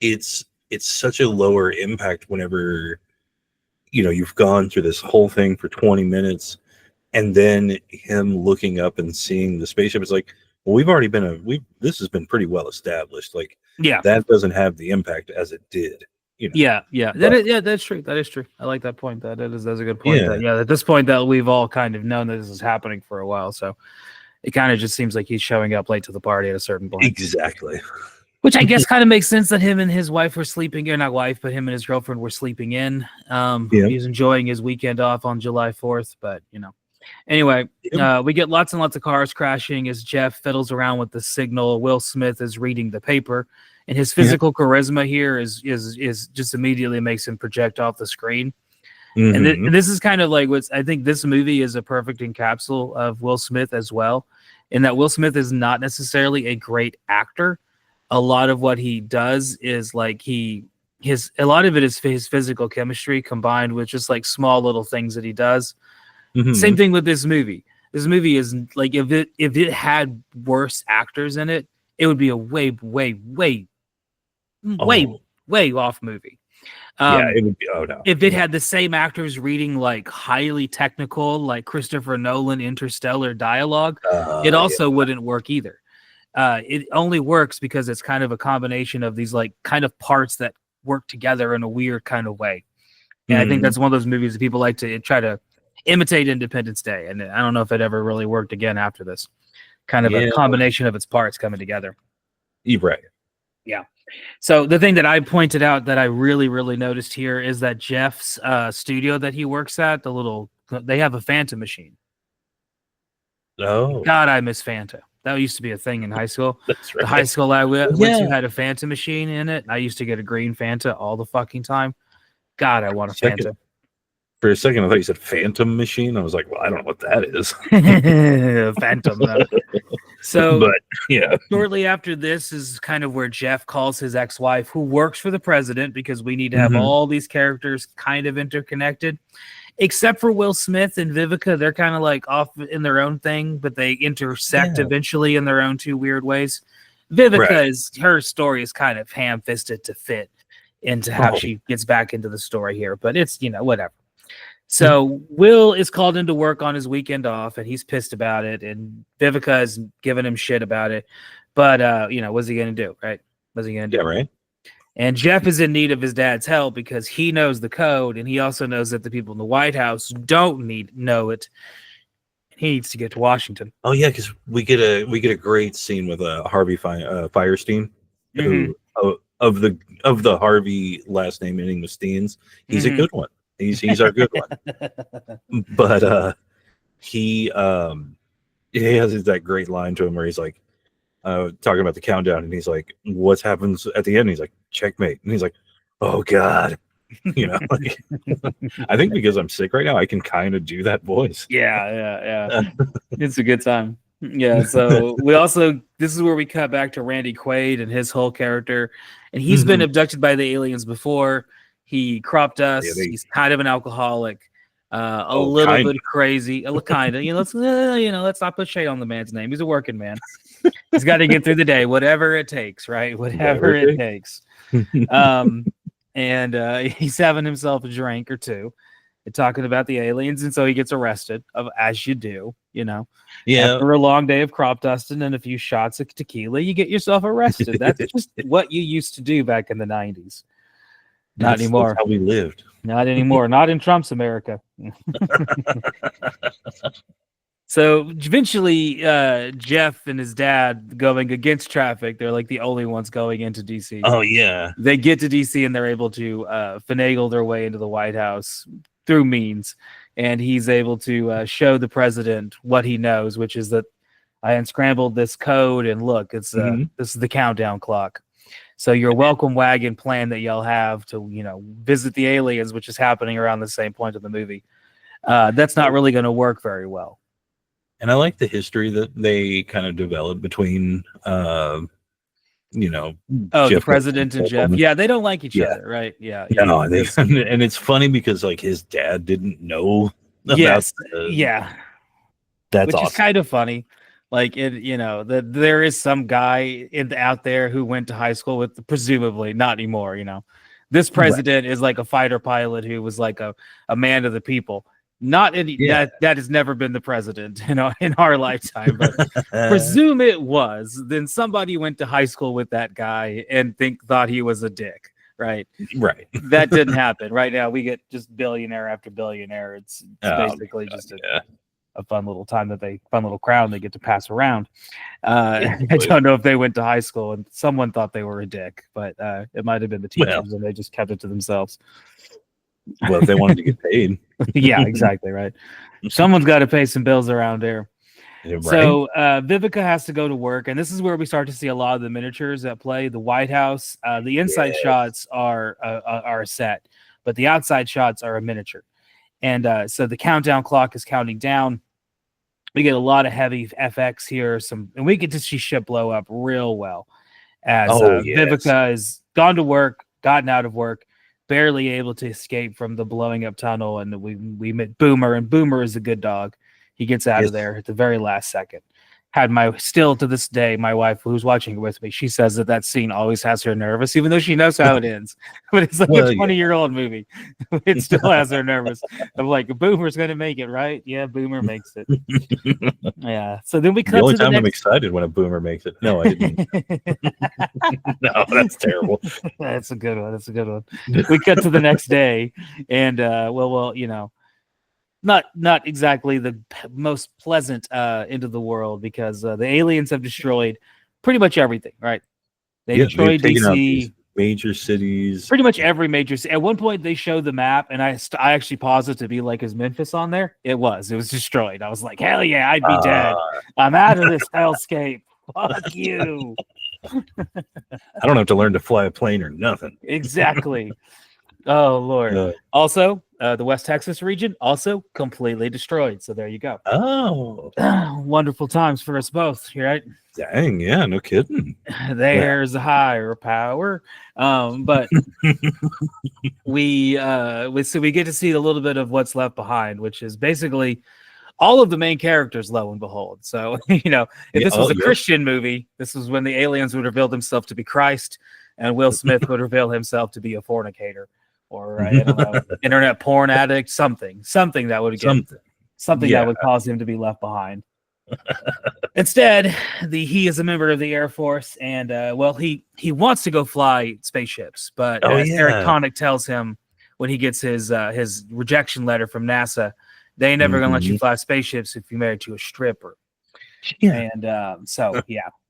it's such a lower impact whenever you've gone through this whole thing for 20 minutes and then him looking up and seeing the spaceship. It's like, well, we've already this has been pretty well established. Like, that doesn't have the impact as it did. That's true. That is true. I like that point. That's a good point. At this point that we've all kind of known that this is happening for a while, so it kind of just seems like he's showing up late to the party at a certain point. Exactly. Which I guess kind of makes sense that him and his wife were sleeping, or not wife, but him and his girlfriend were sleeping in. He's enjoying his weekend off on July 4th, but Anyway, we get lots and lots of cars crashing as Jeff fiddles around with the signal. Will Smith is reading the paper. And his physical charisma here is just immediately makes him project off the screen. And this is kind of like I think this movie is a perfect encapsule of Will Smith as well, in that Will Smith is not necessarily a great actor. A lot of what he does is like a lot of it is his physical chemistry combined with just like small little things that he does. Same thing with this movie. This movie is like if it had worse actors in it, it would be a way off movie. It would be. Oh no! If it had the same actors reading like highly technical, like Christopher Nolan Interstellar dialogue, it also wouldn't work either. It only works because it's kind of a combination of these like kind of parts that work together in a weird kind of way. And I think that's one of those movies that people like to try to imitate Independence Day. And I don't know if it ever really worked again after this. Kind of a combination of its parts coming together. Right. Yeah. So the thing that I pointed out that I really, really noticed here is that Jeff's studio that he works at, they have a Fanta machine. Oh. God, I miss Fanta. That used to be a thing in high school. That's right. The high school I went to had a Fanta machine in it. I used to get a green Fanta all the fucking time. God, I want a Fanta. For a second, I thought you said Phantom Machine. I was like, well, I don't know what that is. Phantom. So, but yeah. Shortly after this is kind of where Jeff calls his ex-wife, who works for the president, because we need to have all these characters kind of interconnected. Except for Will Smith and Vivica, they're kind of like off in their own thing, but they intersect eventually in their own two weird ways. Vivica her story is kind of ham-fisted to fit into how she gets back into the story here, but it's whatever. So Will is called into work on his weekend off, and he's pissed about it, and Vivica is giving him shit about it. But what's he gonna do, right? What's he gonna do? Yeah, right. And Jeff is in need of his dad's help because he knows the code, and he also knows that the people in the White House don't know it. He needs to get to Washington. Oh yeah, because we get a great scene with Harvey Fierstein, who of the Harvey last name ending with Steens. He's a good one. He's our good one. But he has that great line to him where he's like talking about the countdown, and he's like, what happens at the end? He's like, checkmate. And he's like, oh God. Like, I think because I'm sick right now, I can kind of do that voice. Yeah. It's a good time. Yeah, so this is where we cut back to Randy Quaid and his whole character. And he's been abducted by the aliens before. He cropped us. He's kind of an alcoholic, a little bit crazy, kind of. Let's not put shade on the man's name. He's a working man. He's got to get through the day, whatever it takes, right? Whatever it takes. And he's having himself a drink or two, and talking about the aliens, and so he gets arrested, as you do, Yeah. After a long day of crop dusting and a few shots of tequila, you get yourself arrested. That's just what you used to do back in the 90s. Not anymore. That's how we lived. Not anymore. Not in Trump's America. So eventually, Jeff and his dad going against traffic. They're like the only ones going into DC. Oh yeah. They get to DC and they're able to finagle their way into the White House through means, and he's able to show the president what he knows, which is that I unscrambled this code, and look, it's this is the countdown clock. So your welcome wagon plan that y'all have to visit the aliens, which is happening around the same point of the movie, that's not really going to work very well. And I like the history that they kind of developed between, the Jeff president and Jeff. Yeah, they don't like each other, right? Yeah. No, and it's funny because like his dad didn't know. Yes. That's which awesome. is kind of funny. Like there is some guy out there who went to high school with, presumably not anymore. This president is like a fighter pilot who was like a man of the people. Not any that has never been the president, in our lifetime, but presume it was. Then somebody went to high school with that guy and thought he was a dick, right? Right. That didn't happen. Right now, we get just billionaire after billionaire. It's basically just a fun little fun little crown they get to pass around. I don't know if they went to high school and someone thought they were a dick, but it might have been the teachers and they just kept it to themselves. Well, if they wanted to get paid. Yeah, exactly, right. Someone's got to pay some bills around here. Yeah, right. So Vivica has to go to work, and this is where we start to see a lot of the miniatures at play. The White House, the inside shots are a set, but the outside shots are a miniature. And so the countdown clock is counting down. We get a lot of heavy FX here, and we get to see shit blow up real well as Vivica has gone to work, gotten out of work, barely able to escape from the blowing up tunnel, and we met Boomer, and Boomer is a good dog. He gets out of there at the very last second. Still to this day, my wife, who's watching it with me, she says that scene always has her nervous, even though she knows how it ends. But it's like a 20-year-old movie. It still has her nervous. I'm like, Boomer's going to make it, right? Yeah, Boomer makes it. Yeah. So then we cut the only to the time next... I'm excited when a Boomer makes it. No, I didn't. No, that's terrible. That's a good one. We cut to the next day, and not exactly the most pleasant end of the world, because the aliens have destroyed pretty much everything, right? They destroyed DC, major cities, pretty much every major city. At one point, they showed the map, and I actually paused it to be like, is Memphis on there? It was destroyed. I was like, hell yeah, I'd be dead. I'm out of this hellscape. Fuck you. I don't have to learn to fly a plane or nothing. Exactly. Oh Lord. Also, the West Texas region also completely destroyed. So there you go. Oh, wonderful times for us both, right? Dang, yeah, no kidding. There's a higher power. But we get to see a little bit of what's left behind, which is basically all of the main characters, lo and behold. So, if this was a Christian movie, this was when the aliens would reveal themselves to be Christ, and Will Smith would reveal himself to be a fornicator. Or I don't know, internet porn addict, something that would that would cause him to be left behind. Instead, he is a member of the Air Force, and he wants to go fly spaceships, but Eric Connick tells him when he gets his rejection letter from NASA, they ain't never gonna let you fly spaceships if you're married to a stripper. Yeah. And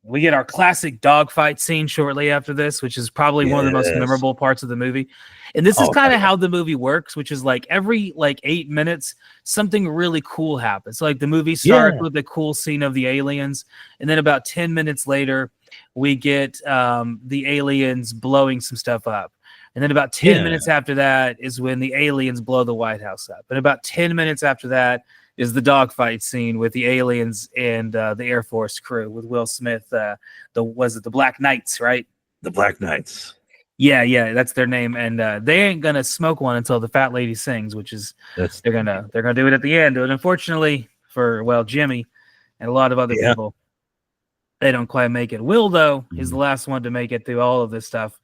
we get our classic dogfight scene shortly after this, which is probably one of the most memorable parts of the movie. And this is kind of how the movie works, which is like every 8 minutes, something really cool happens. Like the movie starts with a cool scene of the aliens, and then about 10 minutes later, we get the aliens blowing some stuff up. And then about 10 minutes after that is when the aliens blow the White House up. And about 10 minutes after that is the dogfight scene with the aliens and the Air Force crew with Will Smith. The Black Knights, right? The Black Knights. Yeah, that's their name, and they ain't gonna smoke one until the fat lady sings, which is they're gonna do it at the end. But unfortunately for Jimmy and a lot of other people, they don't quite make it. Will, though, is the last one to make it through all of this stuff.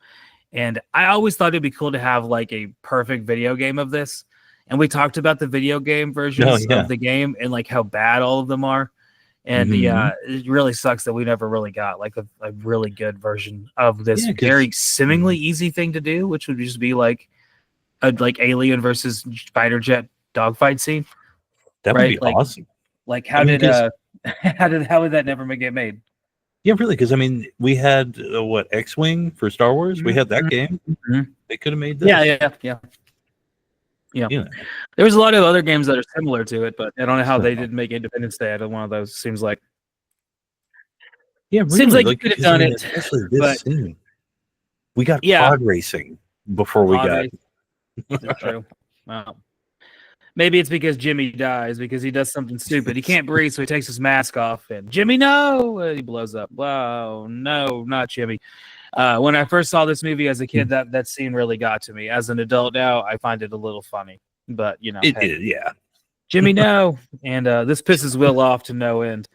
And I always thought it'd be cool to have like a perfect video game of this. And we talked about the video game versions of the game and like how bad all of them are. And it really sucks that we never really got like a really good version of this very seemingly easy thing to do, which would just be like a alien versus fighter jet dogfight scene. That would be awesome. Like how did that never get made? Yeah, really, because I mean, we had X-Wing for Star Wars. We had that game. They could have made this. Yeah. There was a lot of other games that are similar to it, but I don't know how they didn't make Independence Day out of one of those. Seems like really, seems like you could have done it. Especially this scene. We got pod racing before we got. That's true. Wow. Maybe it's because Jimmy dies because he does something stupid. He can't breathe, so he takes his mask off. And Jimmy, no! He blows up. Wow, no, not Jimmy. When I first saw this movie as a kid, that scene really got to me. As an adult now, I find it a little funny. But, Jimmy, no! And this pisses Will off to no end.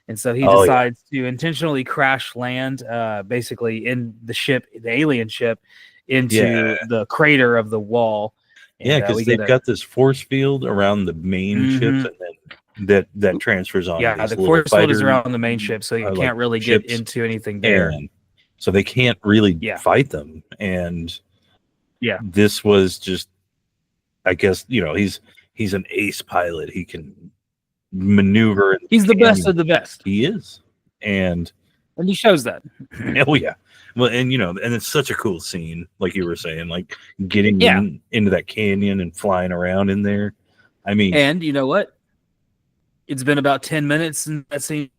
And so he decides to intentionally crash land, basically in the ship, the alien ship, into the crater of the wall. And, because they've got this force field around the main ships, and then that transfers on. Yeah, the force field is around the main ship, so you can't really get into anything there. So they can't really fight them. And this was just, I guess, he's an ace pilot. He can maneuver. He's the best of the best. He is, and he shows that. Oh yeah. Well, and and it's such a cool scene, like you were saying, like getting into that canyon and flying around in there. I mean, and you know what? It's been about 10 minutes since that scene.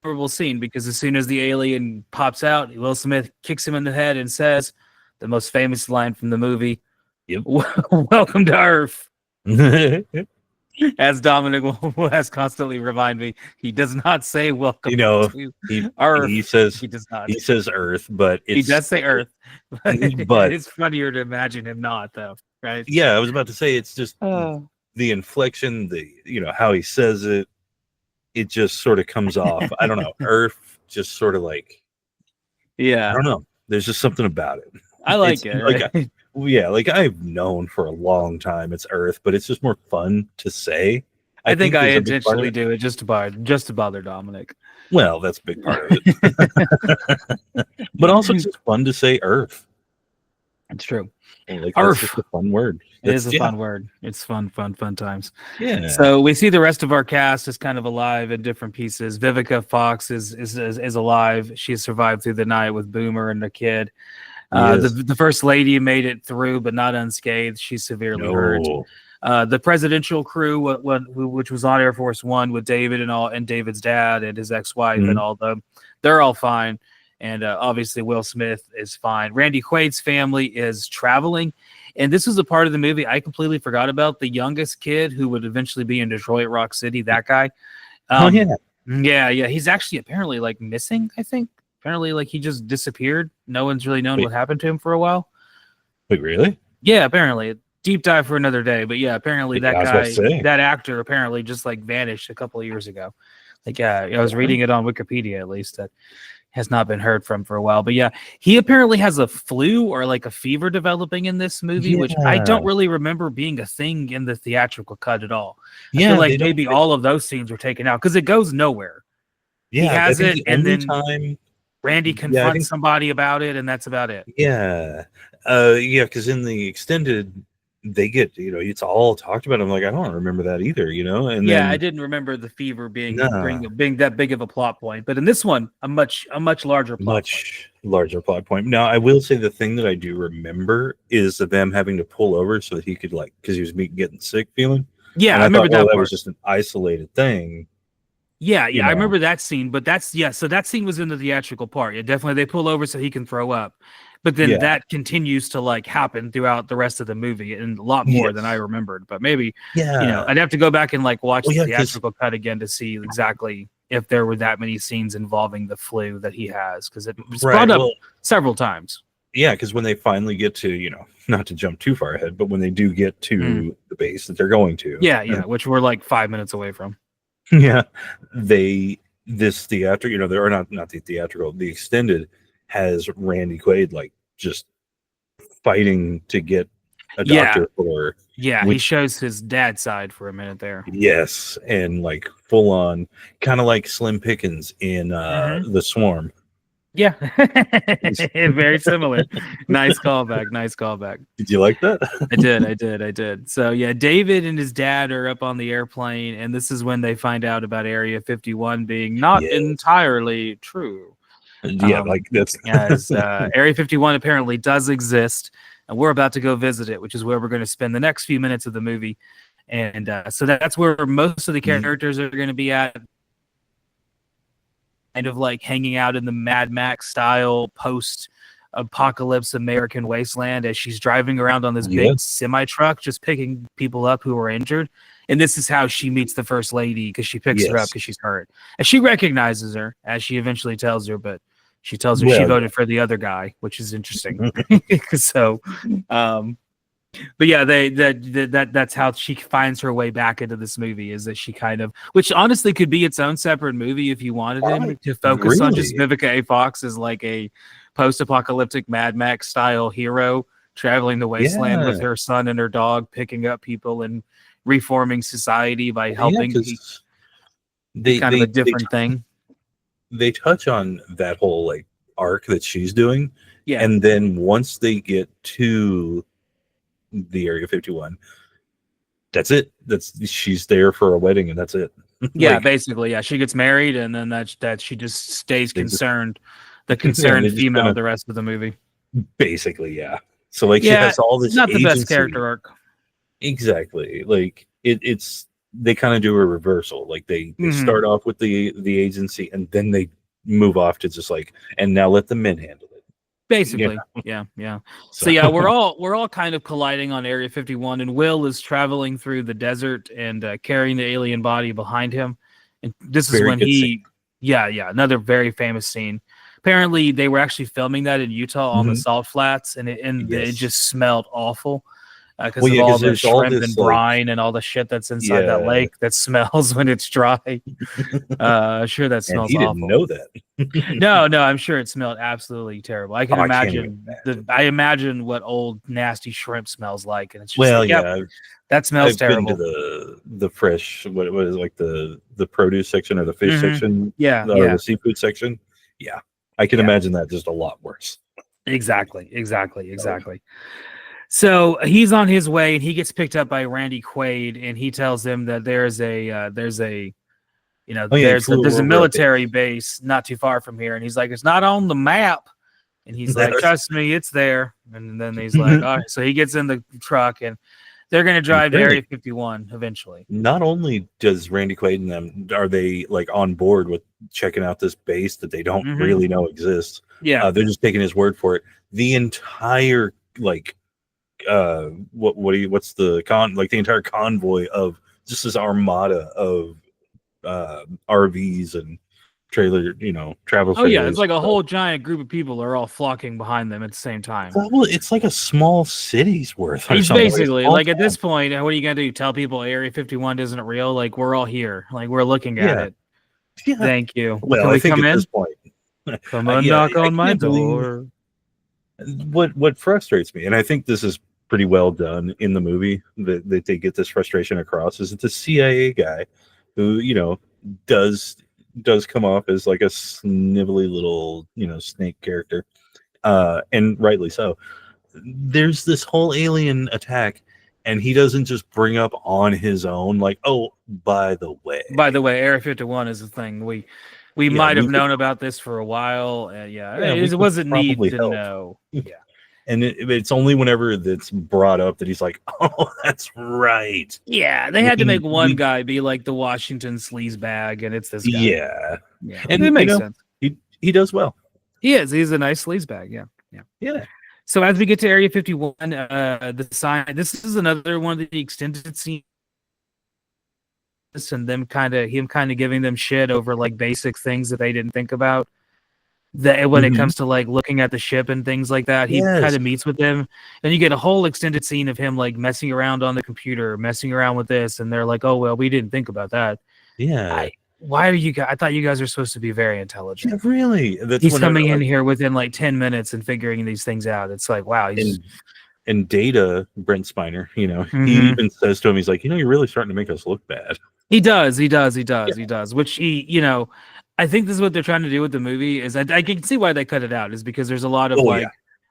Horrible scene, because as soon as the alien pops out, Will Smith kicks him in the head and says the most famous line from the movie: "Welcome to Earth." As Dominic has constantly remind me, he does not say welcome to Earth. He says he does not. He says Earth, but he does say Earth. But it's funnier to imagine him not, though, right? Yeah, I was about to say it's just the inflection, how he says it. It just sort of comes off. I don't know. Earth just sort of like, I don't know. There's just something about it. I like it. Like I've known for a long time it's Earth, but it's just more fun to say. I think I intentionally do it just to bother Dominic. Well, that's a big part of it. But also it's just fun to say Earth. It's true. Earth is a fun word. It is a fun word. It's fun times. Yeah. So we see the rest of our cast is kind of alive in different pieces. Vivica Fox is alive. She has survived through the night with Boomer and the kid. The first lady made it through, but not unscathed. She's severely hurt. The presidential crew, which was on Air Force One with David and David's dad and his ex-wife and all them, they're all fine. And obviously Will Smith is fine. Randy Quaid's family is traveling. And this was a part of the movie I completely forgot about. The youngest kid who would eventually be in Detroit Rock City, that guy. Yeah. He's actually apparently like missing, I think. Apparently like he just disappeared. No one's really known what happened to him for a while. Wait, really? Yeah, apparently. Deep dive for another day. But yeah, apparently that guy, that actor apparently just like vanished a couple of years ago. Like, I was reading it on Wikipedia, at least, that has not been heard from for a while. But yeah, he apparently has a flu or like a fever developing in this movie, which I don't really remember being a thing in the theatrical cut at all. I feel like maybe all of those scenes were taken out because it goes nowhere. Yeah, he has it, and then Randy confronts somebody about it, and that's about it. Yeah. Because in the extended, they get, it's all talked about. I'm like, I don't remember that either, And then, I didn't remember the fever being that big of a plot point. But in this one, a much larger plot point. Now, I will say the thing that I do remember is them having to pull over so that he could because he was getting sick feeling. Yeah, and I remember that. That was just an isolated thing. Yeah, I remember that scene. But so that scene was in the theatrical part. Yeah, definitely they pull over so he can throw up. But then that continues to happen throughout the rest of the movie, and a lot more than I remembered. But maybe, I'd have to go back and watch the theatrical cut again to see exactly if there were that many scenes involving the flu that he has, because it was Right, brought up well- several times. Yeah, because when they finally get to, not to jump too far ahead, but when they do get to the base that they're going to, Yeah, which we're like 5 minutes away from. yeah, this theater, they're not the theatrical, the extended has Randy Quaid like just fighting to get a doctor for. Yeah, he which- shows his dad side for a minute there. Yes, and like full on, kind of like Slim Pickens in The Swarm. Yeah, very similar. Nice callback. Did you like that? I did. So yeah, David and his dad are up on the airplane, and this is when they find out about Area 51 being not Yes. entirely true. Yeah, like that's As Area 51 apparently does exist, and we're about to go visit it, which is where we're going to spend the next few minutes of the movie. And so that's where most of the characters are going to be at, kind of like hanging out in the Mad Max style post-apocalypse American wasteland as she's driving around on this big semi-truck, just picking people up who are injured. And this is how she meets the First Lady, because she picks her up because she's hurt. And she recognizes her, as she eventually tells her, but she tells her she voted for the other guy, which is interesting. So, but yeah, that's how she finds her way back into this movie, is that she kind of, which honestly could be its own separate movie if you wanted him to focus on just Vivica A. Fox as like a post-apocalyptic Mad Max style hero traveling the wasteland with her son and her dog, picking up people and reforming society by helping. Kind of a different thing. They touch on that whole like arc that she's doing, Yeah, and then once they get to the Area 51, that's it. She's there for a wedding, and that's it. Yeah, basically, yeah. She gets married, and then that she just stays concerned, the concerned female, the rest of the movie. Basically, yeah. So like, she has all this. Not the best character arc. Exactly. Like it's they kind of do a reversal. Like they start off with the agency, and then they move off to just like, and now let the men handle it. Basically, yeah. So yeah, we're all kind of colliding on Area 51, and Will is traveling through the desert and carrying the alien body behind him. And this is when another very famous scene. Apparently, they were actually filming that in Utah on the salt flats, and it just smelled awful because of all the shrimp and brine and all the shit that's inside that lake that smells when it's dry. Sure, that smells awful. Didn't know that. No, I'm sure it smelled absolutely terrible. I can imagine. I imagine what old nasty shrimp smells like, and it's just that smells terrible. Been to the fresh, what was like the produce section or the fish section, or the seafood section. Yeah, I can imagine that just a lot worse. Exactly. So he's on his way, and he gets picked up by Randy Quaid, and he tells him that there's a military base not too far from here, and he's like, it's not on the map, and he's like, trust me, it's there. And then he's like, all right. So he gets in the truck, and they're going to drive to Area 51 eventually. Not only does Randy Quaid and them, are they like on board with checking out this base that they don't really know exists. They're just taking his word for it. The entire like what's the the entire convoy of just this armada of RVs and travel trailers. It's like a whole giant group of people are all flocking behind them at the same time. Well, it's like a small city's worth. He's basically like at this point, what are you gonna do? Tell people Area 51 isn't real? Like, we're all here, like we're looking at it. Thank you. Well, Can I we think come at in? this point, come on, knock on my door. What frustrates me, and I think this is pretty well done in the movie, that they get this frustration across, is that the CIA guy who does come off as like a snivelly little snake character, and rightly so. There's this whole alien attack, and he doesn't just bring up on his own like, oh, by the way, Area 51 is a thing. We might have known about this for a while. It wasn't need to know. And it's only whenever that's brought up that he's like, oh, that's right. Yeah, they had to make one guy be like the Washington sleazebag, and it's this guy. Yeah. And it makes sense. He does well. He is. He's a nice sleazebag. Yeah. So as we get to Area 51, the sign. This is another one of the extended scenes and him kind of giving them shit over like basic things that they didn't think about. That when it comes to like looking at the ship and things like that, he kind of meets with them, and you get a whole extended scene of him like messing around on the computer, messing around with this, and they're like, "Oh well, we didn't think about that." Yeah. Why are you guys? I thought you guys are supposed to be very intelligent. Yeah, really? He's coming in here within like 10 minutes and figuring these things out. It's like, wow. And Data, Brent Spiner, he even says to him, he's like, you're really starting to make us look bad. He does. Which I think this is what they're trying to do with the movie. Is I can see why they cut it out. Is because there's a lot of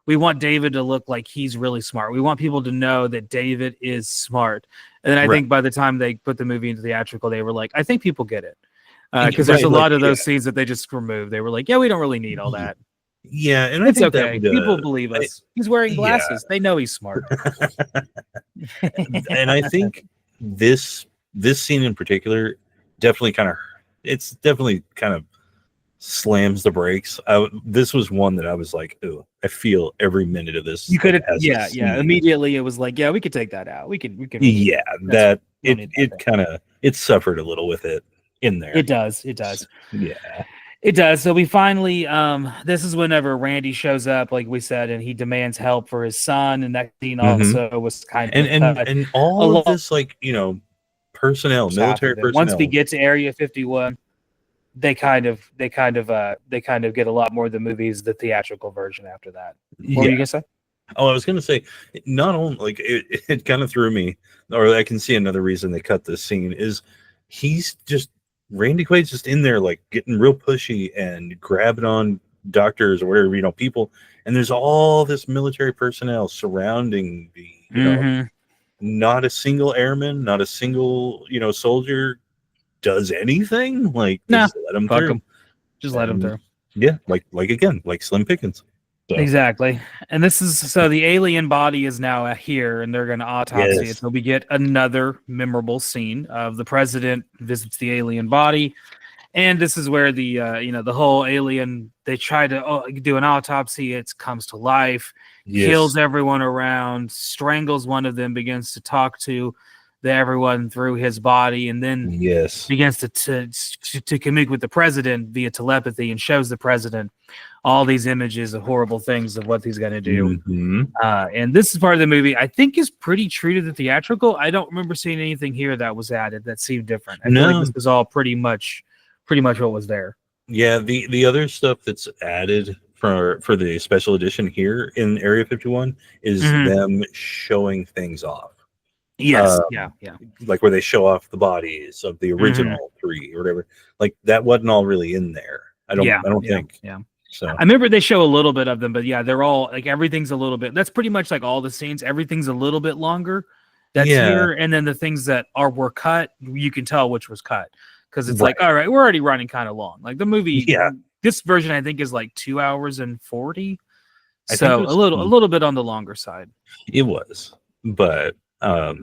we want David to look like he's really smart. We want people to know that David is smart. And then I think by the time they put the movie into theatrical, they were like, I think people get it. Because there's a lot of those scenes that they just removed. They were like, yeah, we don't really need all that. Yeah, and it's okay. People believe us. He's wearing glasses. Yeah. They know he's smart. And I think this scene in particular definitely kind of slams the brakes. This was one that I was like, oh, I feel every minute of this. You could have, immediately it was like, yeah, we could take that out. We could. Yeah, that it suffered a little with it in there. It does. Yeah. It does. So we finally, this is whenever Randy shows up, like we said, and he demands help for his son. And that scene also was kind of and all of this, like, personnel, military personnel. Once we get to Area 51, they kind of get a lot more of the movies, the theatrical version after that. What were you gonna say? Oh, I was gonna say, not only like it kind of threw me, or I can see another reason they cut this scene is Randy Quaid's just in there, like getting real pushy and grabbing on doctors or whatever, people. And there's all this military personnel surrounding the, not a single airman, not a single, soldier does anything. Like, just let them through. Just let them through. Yeah, like Slim Pickens. So. Exactly. And this is so the alien body is now here and they're going to autopsy it. So we get another memorable scene of the president visits the alien body. And this is where the the whole alien, they try to do an autopsy. It comes to life, kills everyone around, strangles one of them, begins to talk to everyone through his body, and then begins to communicate with the president via telepathy and shows the president all these images of horrible things of what he's going to do. And this is part of the movie I think is pretty true to the theatrical. I don't remember seeing anything here that was added that seemed different. I feel like this was all pretty much what was there. Yeah, the other stuff that's added for the special edition here in Area 51 is them showing things off. Yes, like where they show off the bodies of the original 3 or whatever. Like that wasn't all really in there. I don't think. Yeah. So I remember they show a little bit of them, but they're all like everything's a little bit. That's pretty much like all the scenes. Everything's a little bit longer. That's here, and then the things that were cut, you can tell which was cut because it's like, all right, we're already running kind of long. Like the movie, this version I think is like 2 hours and 40, so a little bit on the longer side. It was, but. But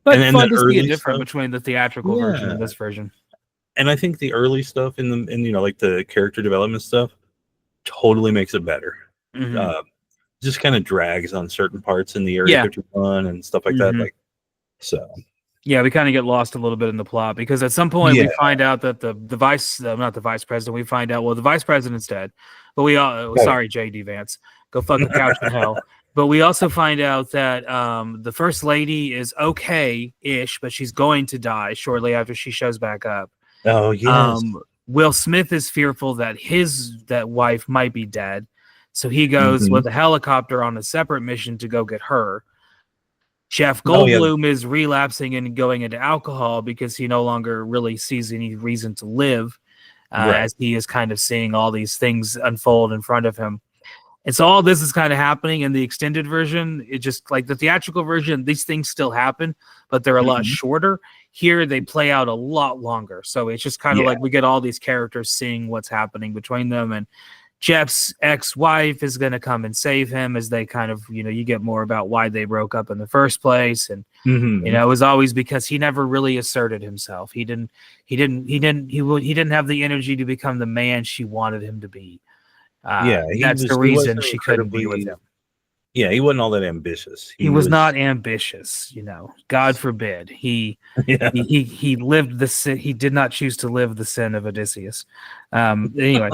and fun to see a difference between the theatrical version and this version. And I think the early stuff in like the character development stuff totally makes it better. Just kind of drags on certain parts in the Area 51 and stuff like that. Like so. Yeah, we kind of get lost a little bit in the plot because at some point we find out that the not the vice president. We find out the vice president's dead, but we all sorry JD Vance, go fuck a couch in hell. But we also find out that the first lady is okay-ish, but she's going to die shortly after she shows back up. Oh, yes. Will Smith is fearful that that wife might be dead. So he goes with a helicopter on a separate mission to go get her. Jeff Goldblum is relapsing and going into alcohol because he no longer really sees any reason to live as he is kind of seeing all these things unfold in front of him. And so all this is kind of happening in the extended version. It just like the theatrical version, these things still happen, but they're a lot shorter. Here, they play out a lot longer. So it's just kind of like we get all these characters seeing what's happening between them. And Jeff's ex-wife is going to come and save him as they kind of, you get more about why they broke up in the first place. And, it was always because he never really asserted himself. He didn't have the energy to become the man she wanted him to be. That's the reason she couldn't be with him. Yeah, he wasn't all that ambitious. He was not ambitious, God forbid. He lived the sin. He did not choose to live the sin of Odysseus. Anyway,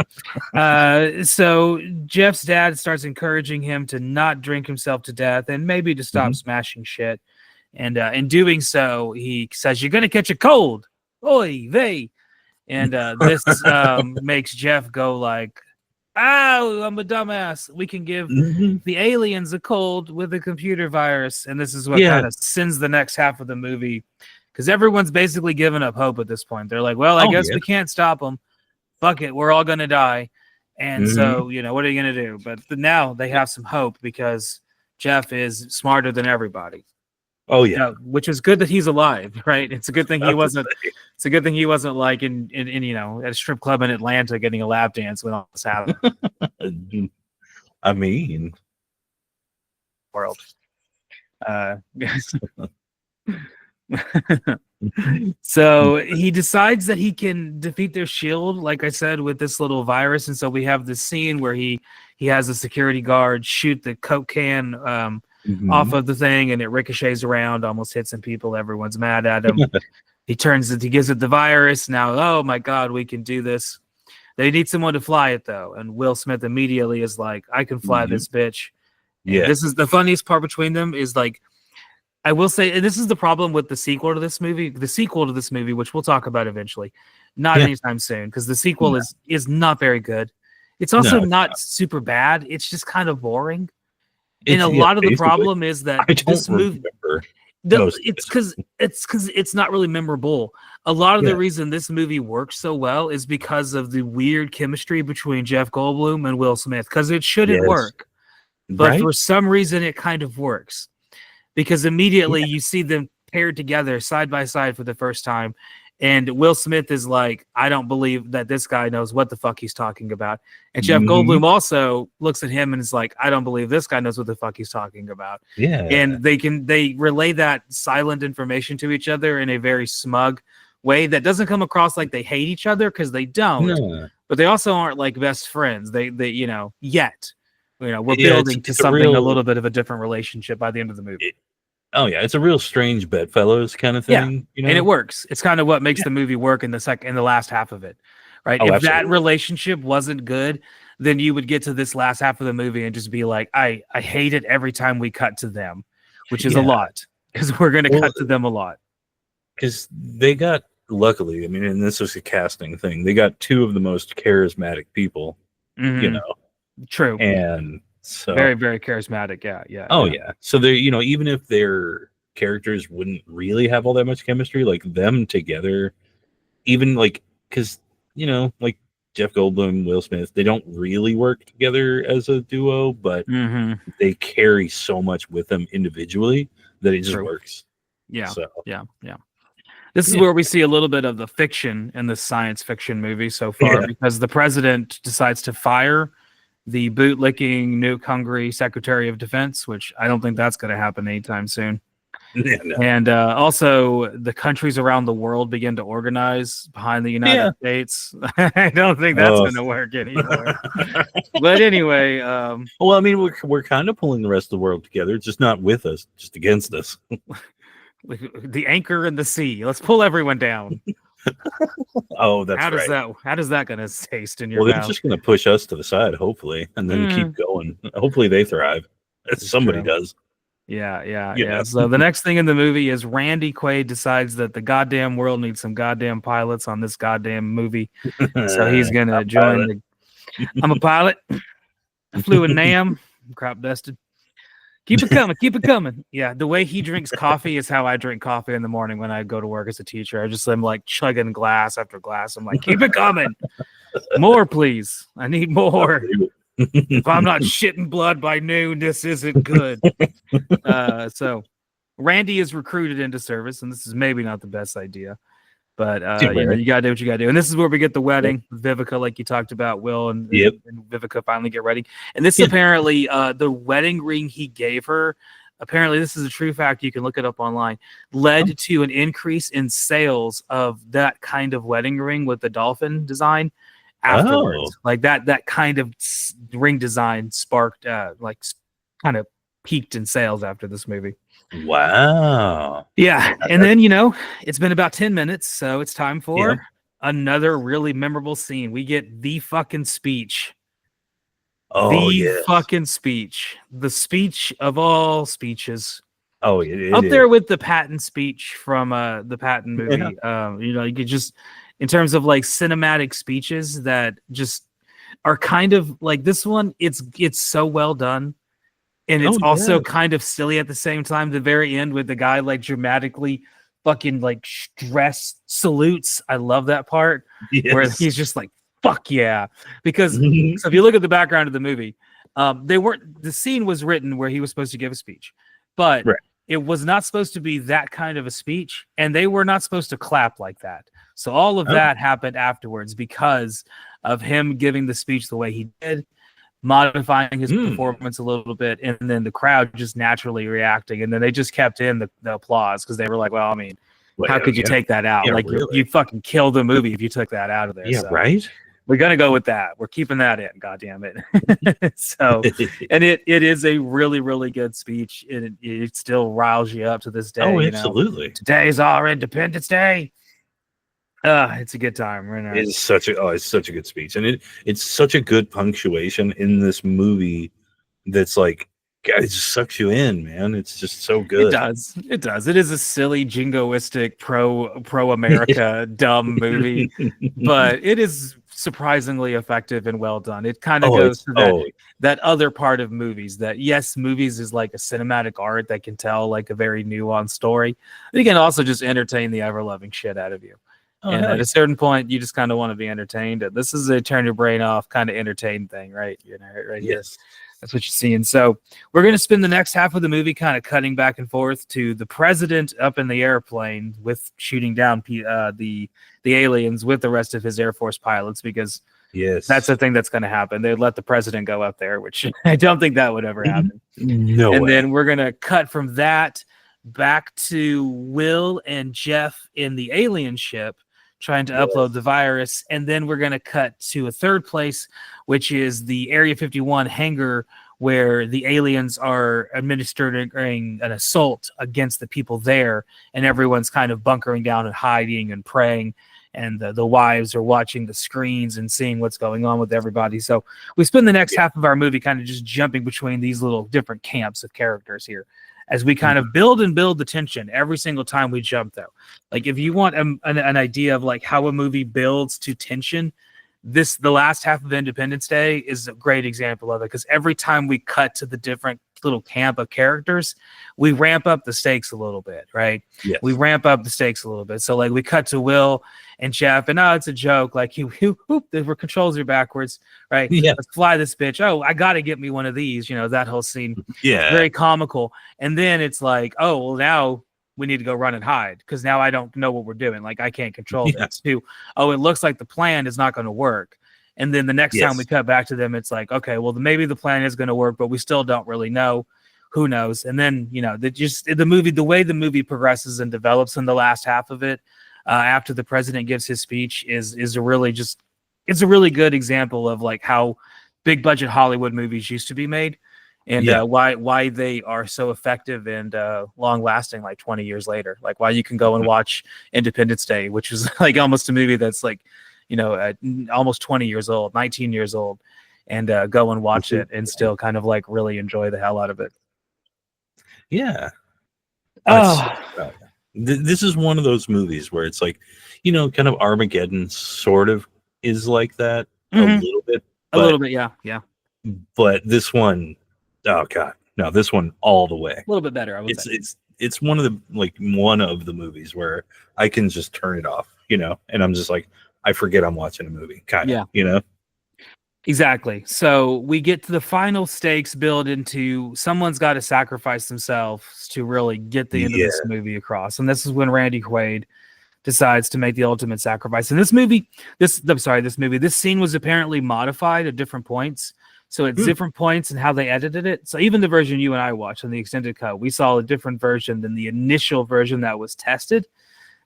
so Jeff's dad starts encouraging him to not drink himself to death and maybe to stop smashing shit. And in doing so, he says, "You're gonna catch a cold, oy vey." And this makes Jeff go like, "Oh, I'm a dumbass. We can give the aliens a cold with a computer virus." And this is what kind of sends the next half of the movie, because everyone's basically given up hope at this point. They're like, well, I guess we can't stop them. Fuck it. We're all going to die. And so, what are you going to do? But now they have some hope because Jeff is smarter than everybody. Oh yeah, which is good that he's alive, right? It's a good thing he wasn't. It's a good thing he wasn't like in at a strip club in Atlanta getting a lap dance when all this happened. I mean, world. So he decides that he can defeat their shield, like I said, with this little virus, and so we have this scene where he has a security guard shoot the Coke can off of the thing, and it ricochets around, almost hits some people. Everyone's mad at him. He gives it the virus. Now, oh my God, we can do this. They need someone to fly it though, and Will Smith immediately is like, "I can fly this bitch." Yeah, this is the funniest part between them. Is like, I will say, and this is the problem with the sequel to this movie. The sequel to this movie, which we'll talk about eventually, not anytime soon, because the sequel is not very good. It's also not super bad. It's just kind of boring. And a lot of the problem is that this movie, it's because it's not really memorable. A lot of the reason this movie works so well is because of the weird chemistry between Jeff Goldblum and Will Smith, because it shouldn't work. But for some reason, it kind of works. Because immediately you see them paired together side by side for the first time. And Will Smith is like, "I don't believe that this guy knows what the fuck he's talking about." And Jeff Goldblum also looks at him and is like, "I don't believe this guy knows what the fuck he's talking about." Yeah. And they relay that silent information to each other in a very smug way that doesn't come across like they hate each other, because they don't. No. But they also aren't like best friends. They yet. We're building to something a little bit of a different relationship by the end of the movie. It's a real strange bedfellows kind of thing. And it works. It's kind of what makes the movie work in the last half of it, right? If that relationship wasn't good, then you would get to this last half of the movie and just be like, I hate it every time we cut to them, which is a lot, because we're going to cut to them a lot. Because they got, luckily, I mean, and this was a casting thing, they got two of the most charismatic people, True. And so very, very charismatic. Yeah. Yeah. So they, even if their characters wouldn't really have all that much chemistry, like them together, even like, because, like Jeff Goldblum, Will Smith, they don't really work together as a duo, but they carry so much with them individually that it just works. Yeah. So. Yeah. This is where we see a little bit of the fiction in the science fiction movie so far, because the president decides to fire the bootlicking, nuke-hungry Secretary of Defense, which I don't think that's going to happen anytime soon. No. And also, the countries around the world begin to organize behind the United States. I don't think that's going to work anymore. But anyway, well, I mean, we're kind of pulling the rest of the world together. It's just not with us, just against us. The anchor in the sea. Let's pull everyone down. That's how does that gonna taste in your mouth? They're just gonna push us to the side, hopefully, and then keep going. Hopefully they thrive. Somebody does. Yeah. So the next thing in the movie is Randy Quaid decides that the goddamn world needs some goddamn pilots on this goddamn movie. So he's gonna join I'm a pilot. I flew in NAM. I'm crop dusted. Keep it coming. Yeah, the way he drinks coffee is how I drink coffee in the morning when I go to work as a teacher. I'm like chugging glass after glass. I'm like, keep it coming. More, please. I need more. If I'm not shitting blood by noon, this isn't good. So Randy is recruited into service, and this is maybe not the best idea. But you gotta do what you gotta do. And this is where we get the wedding with Vivica, like you talked about, Will, and Vivica finally get ready. And this apparently, the wedding ring he gave her, apparently this is a true fact, you can look it up online, led to an increase in sales of that kind of wedding ring with the dolphin design afterwards. Like that kind of ring design sparked kind of peaked in sales after this movie. Wow. Yeah, and then it's been about 10 minutes, so it's time for another really memorable scene. We get the fucking speech. Oh, fucking speech. The speech of all speeches. Oh, it up is. there with the Patton speech from the Patton movie. You could just, in terms of like cinematic speeches that just are kind of like this one. It's so well done, and it's also kind of silly at the same time. The very end with the guy like dramatically fucking like stress salutes. I love that part where he's just like, fuck yeah. Because so if you look at the background of the movie, the scene was written where he was supposed to give a speech, but it was not supposed to be that kind of a speech, and they were not supposed to clap like that. So all of that happened afterwards because of him giving the speech the way he did, modifying his performance a little bit, and then the crowd just naturally reacting. And then they just kept in the applause because they were like, well, I mean, how could you take that out? Like you fucking kill the movie if you took that out of there. Yeah, right? We're gonna go with that. We're keeping that in. God damn it! So, and it is a really, really good speech, and it still riles you up to this day. Oh, absolutely! Today's our Independence Day. It's a good time. Right now. It's such a good speech, and it's such a good punctuation in this movie. That's like, God, it just sucks you in, man. It's just so good. It does. It is a silly, jingoistic, pro America dumb movie, but it is surprisingly effective and well done. It kind of goes to that other part of movies that, yes, movies is like a cinematic art that can tell like a very nuanced story. But you can also just entertain the ever-loving shit out of you. And at a certain point, you just kind of want to be entertained. This is a turn your brain off kind of entertained thing, right? Right here. That's what you're seeing. So we're going to spend the next half of the movie kind of cutting back and forth to the president up in the airplane with shooting down the aliens with the rest of his Air Force pilots, because that's the thing that's going to happen. They'd let the president go up there, which I don't think that would ever happen. No way. Then we're going to cut from that back to Will and Jeff in the alien ship trying to upload the virus. And then we're going to cut to a third place, which is the Area 51 hangar, where the aliens are administering an assault against the people there, and everyone's kind of bunkering down and hiding and praying, and the wives are watching the screens and seeing what's going on with everybody. So we spend the next half of our movie kind of just jumping between these little different camps of characters here, as we kind of build the tension every single time we jump, though. Like, if you want an idea of like how a movie builds to tension, the last half of Independence Day is a great example of it, because every time we cut to the different little camp of characters, we ramp up the stakes a little bit, right? Yes. We ramp up the stakes a little bit. So like we cut to Will and Jeff, and it's a joke. Like the controls are backwards, right? Yeah. Let's fly this bitch. Oh, I got to get me one of these. That whole scene. Yeah. Very comical. And then it's like, oh, well, now we need to go run and hide, because now I don't know what we're doing. Like, I can't control this too. Oh, it looks like the plan is not going to work. And then the next time we cut back to them, it's like, okay, well, maybe the plan is going to work, but we still don't really know. Who knows? And then, the way the movie progresses and develops in the last half of it, after the president gives his speech, is a really good example of like how big budget Hollywood movies used to be made, and why they are so effective and long lasting, like 20 years later. Like, why you can go and watch Independence Day, which is like almost a movie that's like, almost 20 years old, 19 years old, and go and watch it and still kind of like really enjoy the hell out of it. Yeah. Oh. This is one of those movies where it's like, kind of Armageddon sort of is like that a little bit. A little bit, yeah. But this one, oh God, no, this one all the way. A little bit better, I would say. It's one of the movies where I can just turn it off, and I'm just like, I forget I'm watching a movie, kind of, Exactly. So we get to the final stakes build into someone's got to sacrifice themselves to really get the end of this movie across. And this is when Randy Quaid decides to make the ultimate sacrifice. And this scene was apparently modified at different points. So at different points and how they edited it. So even the version you and I watched on the extended cut, we saw a different version than the initial version that was tested.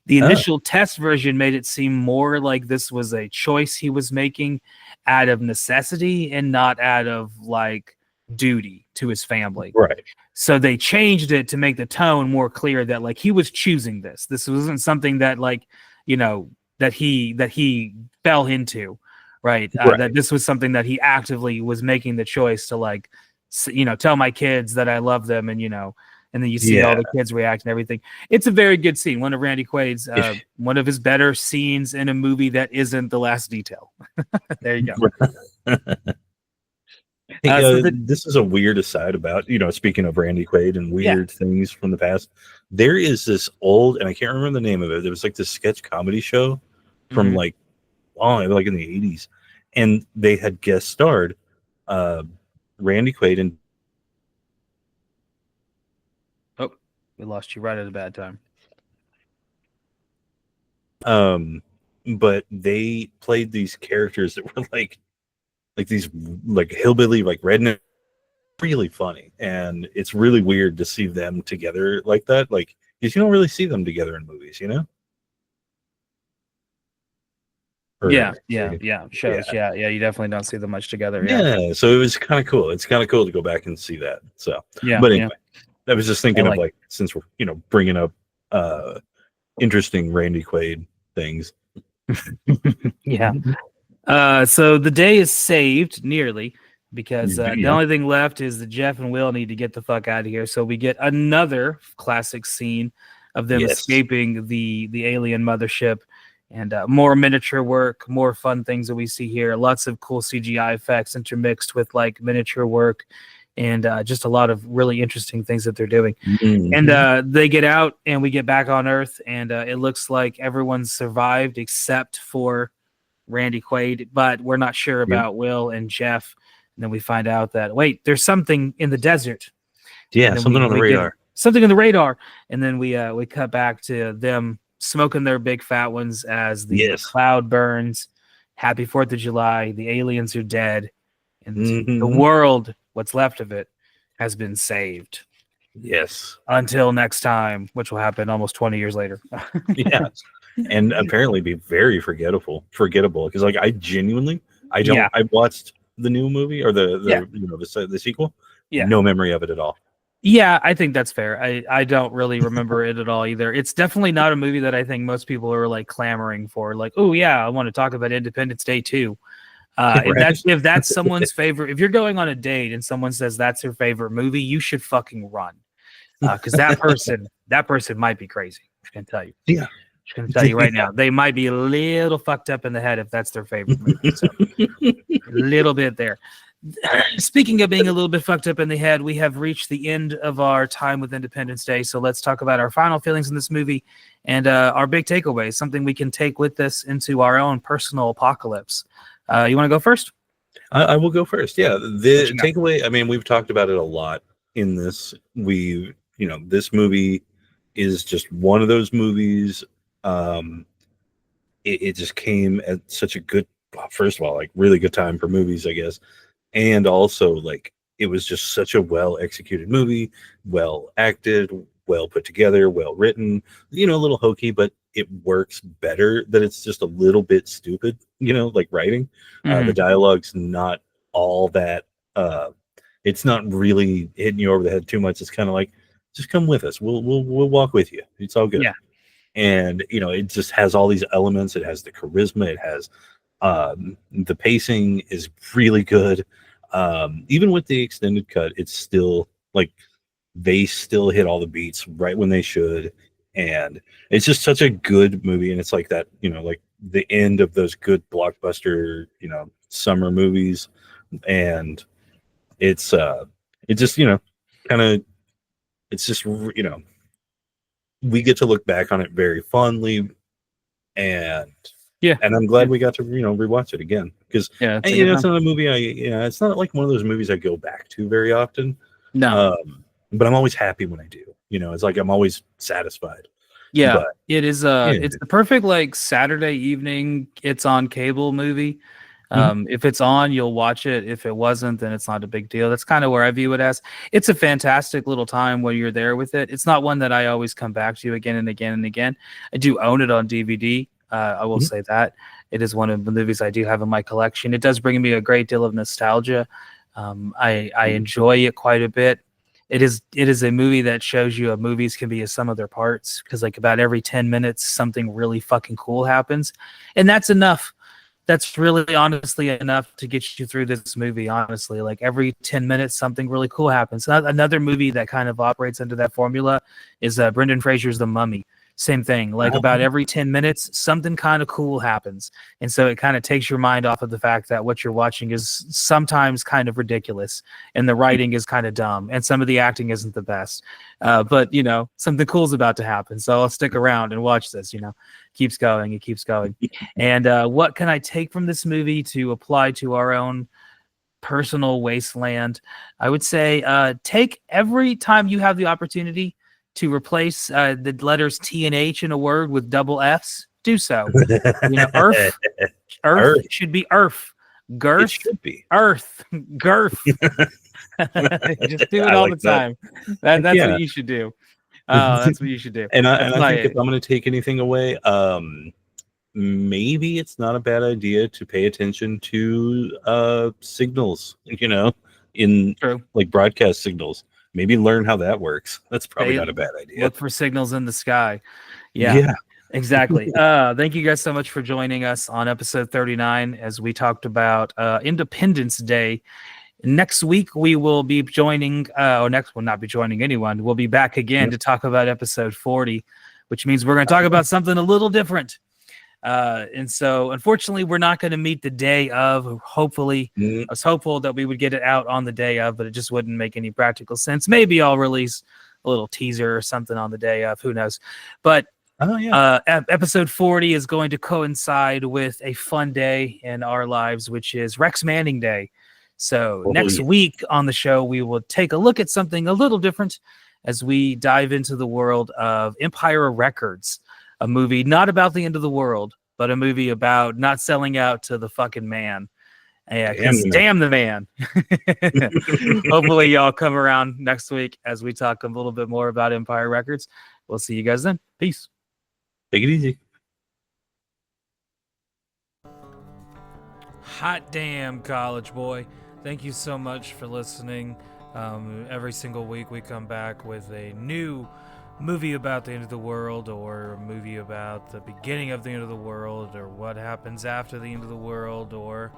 The initial test version made it seem more like this was a choice he was making out of necessity and not out of like duty to his family. Right. So they changed it to make the tone more clear that like he was choosing this. This wasn't something that like, you know, that he fell into, right? That this was something that he actively was making the choice to like, you know, tell my kids that I love them, and you know, and then you see all the kids react and everything. It's a very good scene. One of Randy Quaid's, one of his better scenes in a movie that isn't The Last Detail. There you go. This is a weird aside about, you know, speaking of Randy Quaid and weird things from the past. There is this old, and I can't remember the name of it. It was like this sketch comedy show from like in the 80s, and they had guest starred Randy Quaid and. Oh, we lost you right at a bad time. But they played these characters that were like these like hillbilly, like redneck, really funny, and it's really weird to see them together like that, like, because you don't really see them together in movies, you know. Yeah, shows. Yeah, you definitely don't see them much together. Yeah, so it was kind of cool. It's kind of cool to go back and see that. So but anyway, I was just thinking of like, since we're, you know, bringing up interesting Randy Quaid things. So the day is saved nearly, because the only thing left is that Jeff and Will need to get the fuck out of here. So we get another classic scene of them escaping the alien mothership, and more miniature work, more fun things that we see here. Lots of cool CGI effects intermixed with like miniature work, and just a lot of really interesting things that they're doing. And they get out, and we get back on Earth, and it looks like everyone's survived except for Randy Quaid, but we're not sure about Will and Jeff. And then we find out that, wait, there's something in the desert. Yeah, something on the radar. Something on the radar. And then we cut back to them smoking their big fat ones as the cloud burns. Happy 4th of July. The aliens are dead. And the world, what's left of it, has been saved. Yes. Until next time, which will happen almost 20 years later. Yeah. And apparently be very forgettable, because like I watched the new movie or the you know, the sequel. No memory of it at all. Yeah, I think that's fair. I don't really remember it at all either. It's definitely not a movie that I think most people are like clamoring for. Like, oh yeah, I want to talk about Independence Day 2. If that's someone's favorite, if you're going on a date and someone says that's their favorite movie, you should fucking run, because that person might be crazy. I can tell you. Yeah. I'm going to tell you right now, they might be a little fucked up in the head if that's their favorite movie. So, a little bit there. Speaking of being a little bit fucked up in the head, we have reached the end of our time with Independence Day. So let's talk about our final feelings in this movie and our big takeaways, something we can take with us into our own personal apocalypse. You want to go first? I will go first. Yeah. The takeaway, I mean, we've talked about it a lot in this. This movie is just one of those movies. It just came at such a good, first of all, like really good time for movies, I guess. And also like, it was just such a well executed movie, well acted, well put together, well written, a little hokey, but it works better that it's just a little bit stupid, like writing. The dialogue's not all that, it's not really hitting you over the head too much. It's kind of like, just come with us. We'll walk with you. It's all good. Yeah. And, it just has all these elements. It has the charisma. It has, the pacing is really good. Even with the extended cut, it's still like, they still hit all the beats right when they should. And it's just such a good movie. And it's like that, like the end of those good blockbuster, summer movies. And it's, it just, kind of, it's just, we get to look back on it very fondly. And and I'm glad we got to, rewatch it again. Because, it's not a movie it's not like one of those movies I go back to very often. No. But I'm always happy when I do. It's like I'm always satisfied. Yeah, but, it is. It's the perfect like Saturday evening. It's on cable movie. If it's on, you'll watch it. If it wasn't, then it's not a big deal. That's kind of where I view it as. It's a fantastic little time when you're there with it. It's not one that I always come back to again and again and again. I do own it on DVD. I will say that it is one of the movies I do have in my collection. It does bring me a great deal of nostalgia. I enjoy it quite a bit. It is a movie that shows you movies can be a sum of their parts, because like about every 10 minutes something really fucking cool happens, and that's enough. That's really honestly enough to get you through this movie. Honestly, like every 10 minutes something really cool happens. Another movie that kind of operates under that formula is Brendan Fraser's The Mummy. Same thing. Like about every 10 minutes something kind of cool happens, and so it kind of takes your mind off of the fact that what you're watching is sometimes kind of ridiculous, and the writing is kind of dumb, and some of the acting isn't the best, but you know, something cool's about to happen, so I'll stick around and watch this. You know, keeps going, it keeps going. And what can I take from this movie to apply to our own personal wasteland? I would say take every time you have the opportunity to replace the letters T and H in a word with double F's, do so. You know, Earth should be Earth. Girth should be Earth. Girth. Just do it all the time. That's what you should do. That's what you should do. And I think if I'm going to take anything away, maybe it's not a bad idea to pay attention to signals, you know, in like broadcast signals. Maybe learn how that works. That's probably not a bad idea. Look for signals in the sky. Yeah. Exactly. Thank you guys so much for joining us on episode 39 as we talked about Independence Day. Next week we will be joining, next we'll not be joining anyone. We'll be back again to talk about episode 40, which means we're going to talk about something a little different. And so unfortunately we're not going to meet the day of. Hopefully I was hopeful that we would get it out on the day of, but it just wouldn't make any practical sense. Maybe I'll release a little teaser or something on the day of, who knows. But episode 40 is going to coincide with a fun day in our lives, which is Rex Manning Day. So next week on the show we will take a look at something a little different as we dive into the world of Empire Records. A movie not about the end of the world, but a movie about not selling out to the fucking man. Yeah, damn the man. Hopefully y'all come around next week as we talk a little bit more about Empire Records. We'll see you guys then. Peace. Take it easy. Hot damn, college boy. Thank you so much for listening. Every single week we come back with a new movie about the end of the world, or a movie about the beginning of the end of the world, or what happens after the end of the world, or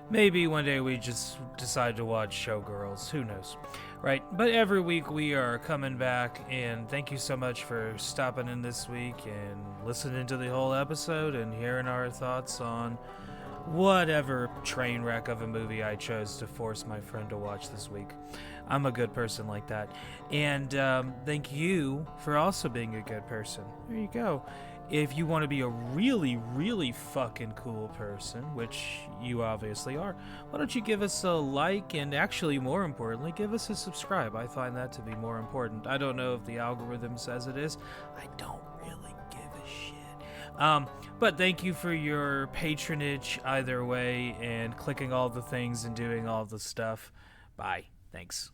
maybe one day we just decide to watch Showgirls. Who knows, right? But every week we are coming back, and thank you so much for stopping in this week and listening to the whole episode and hearing our thoughts on whatever train wreck of a movie I chose to force my friend to watch this week. I'm a good person like that. And thank you for also being a good person. There you go. If you want to be a really, really fucking cool person, which you obviously are, why don't you give us a like, and actually more importantly, give us a subscribe. I find that to be more important. I don't know if the algorithm says it is. I don't really give a shit. But thank you for your patronage either way, and clicking all the things and doing all the stuff. Bye. Thanks.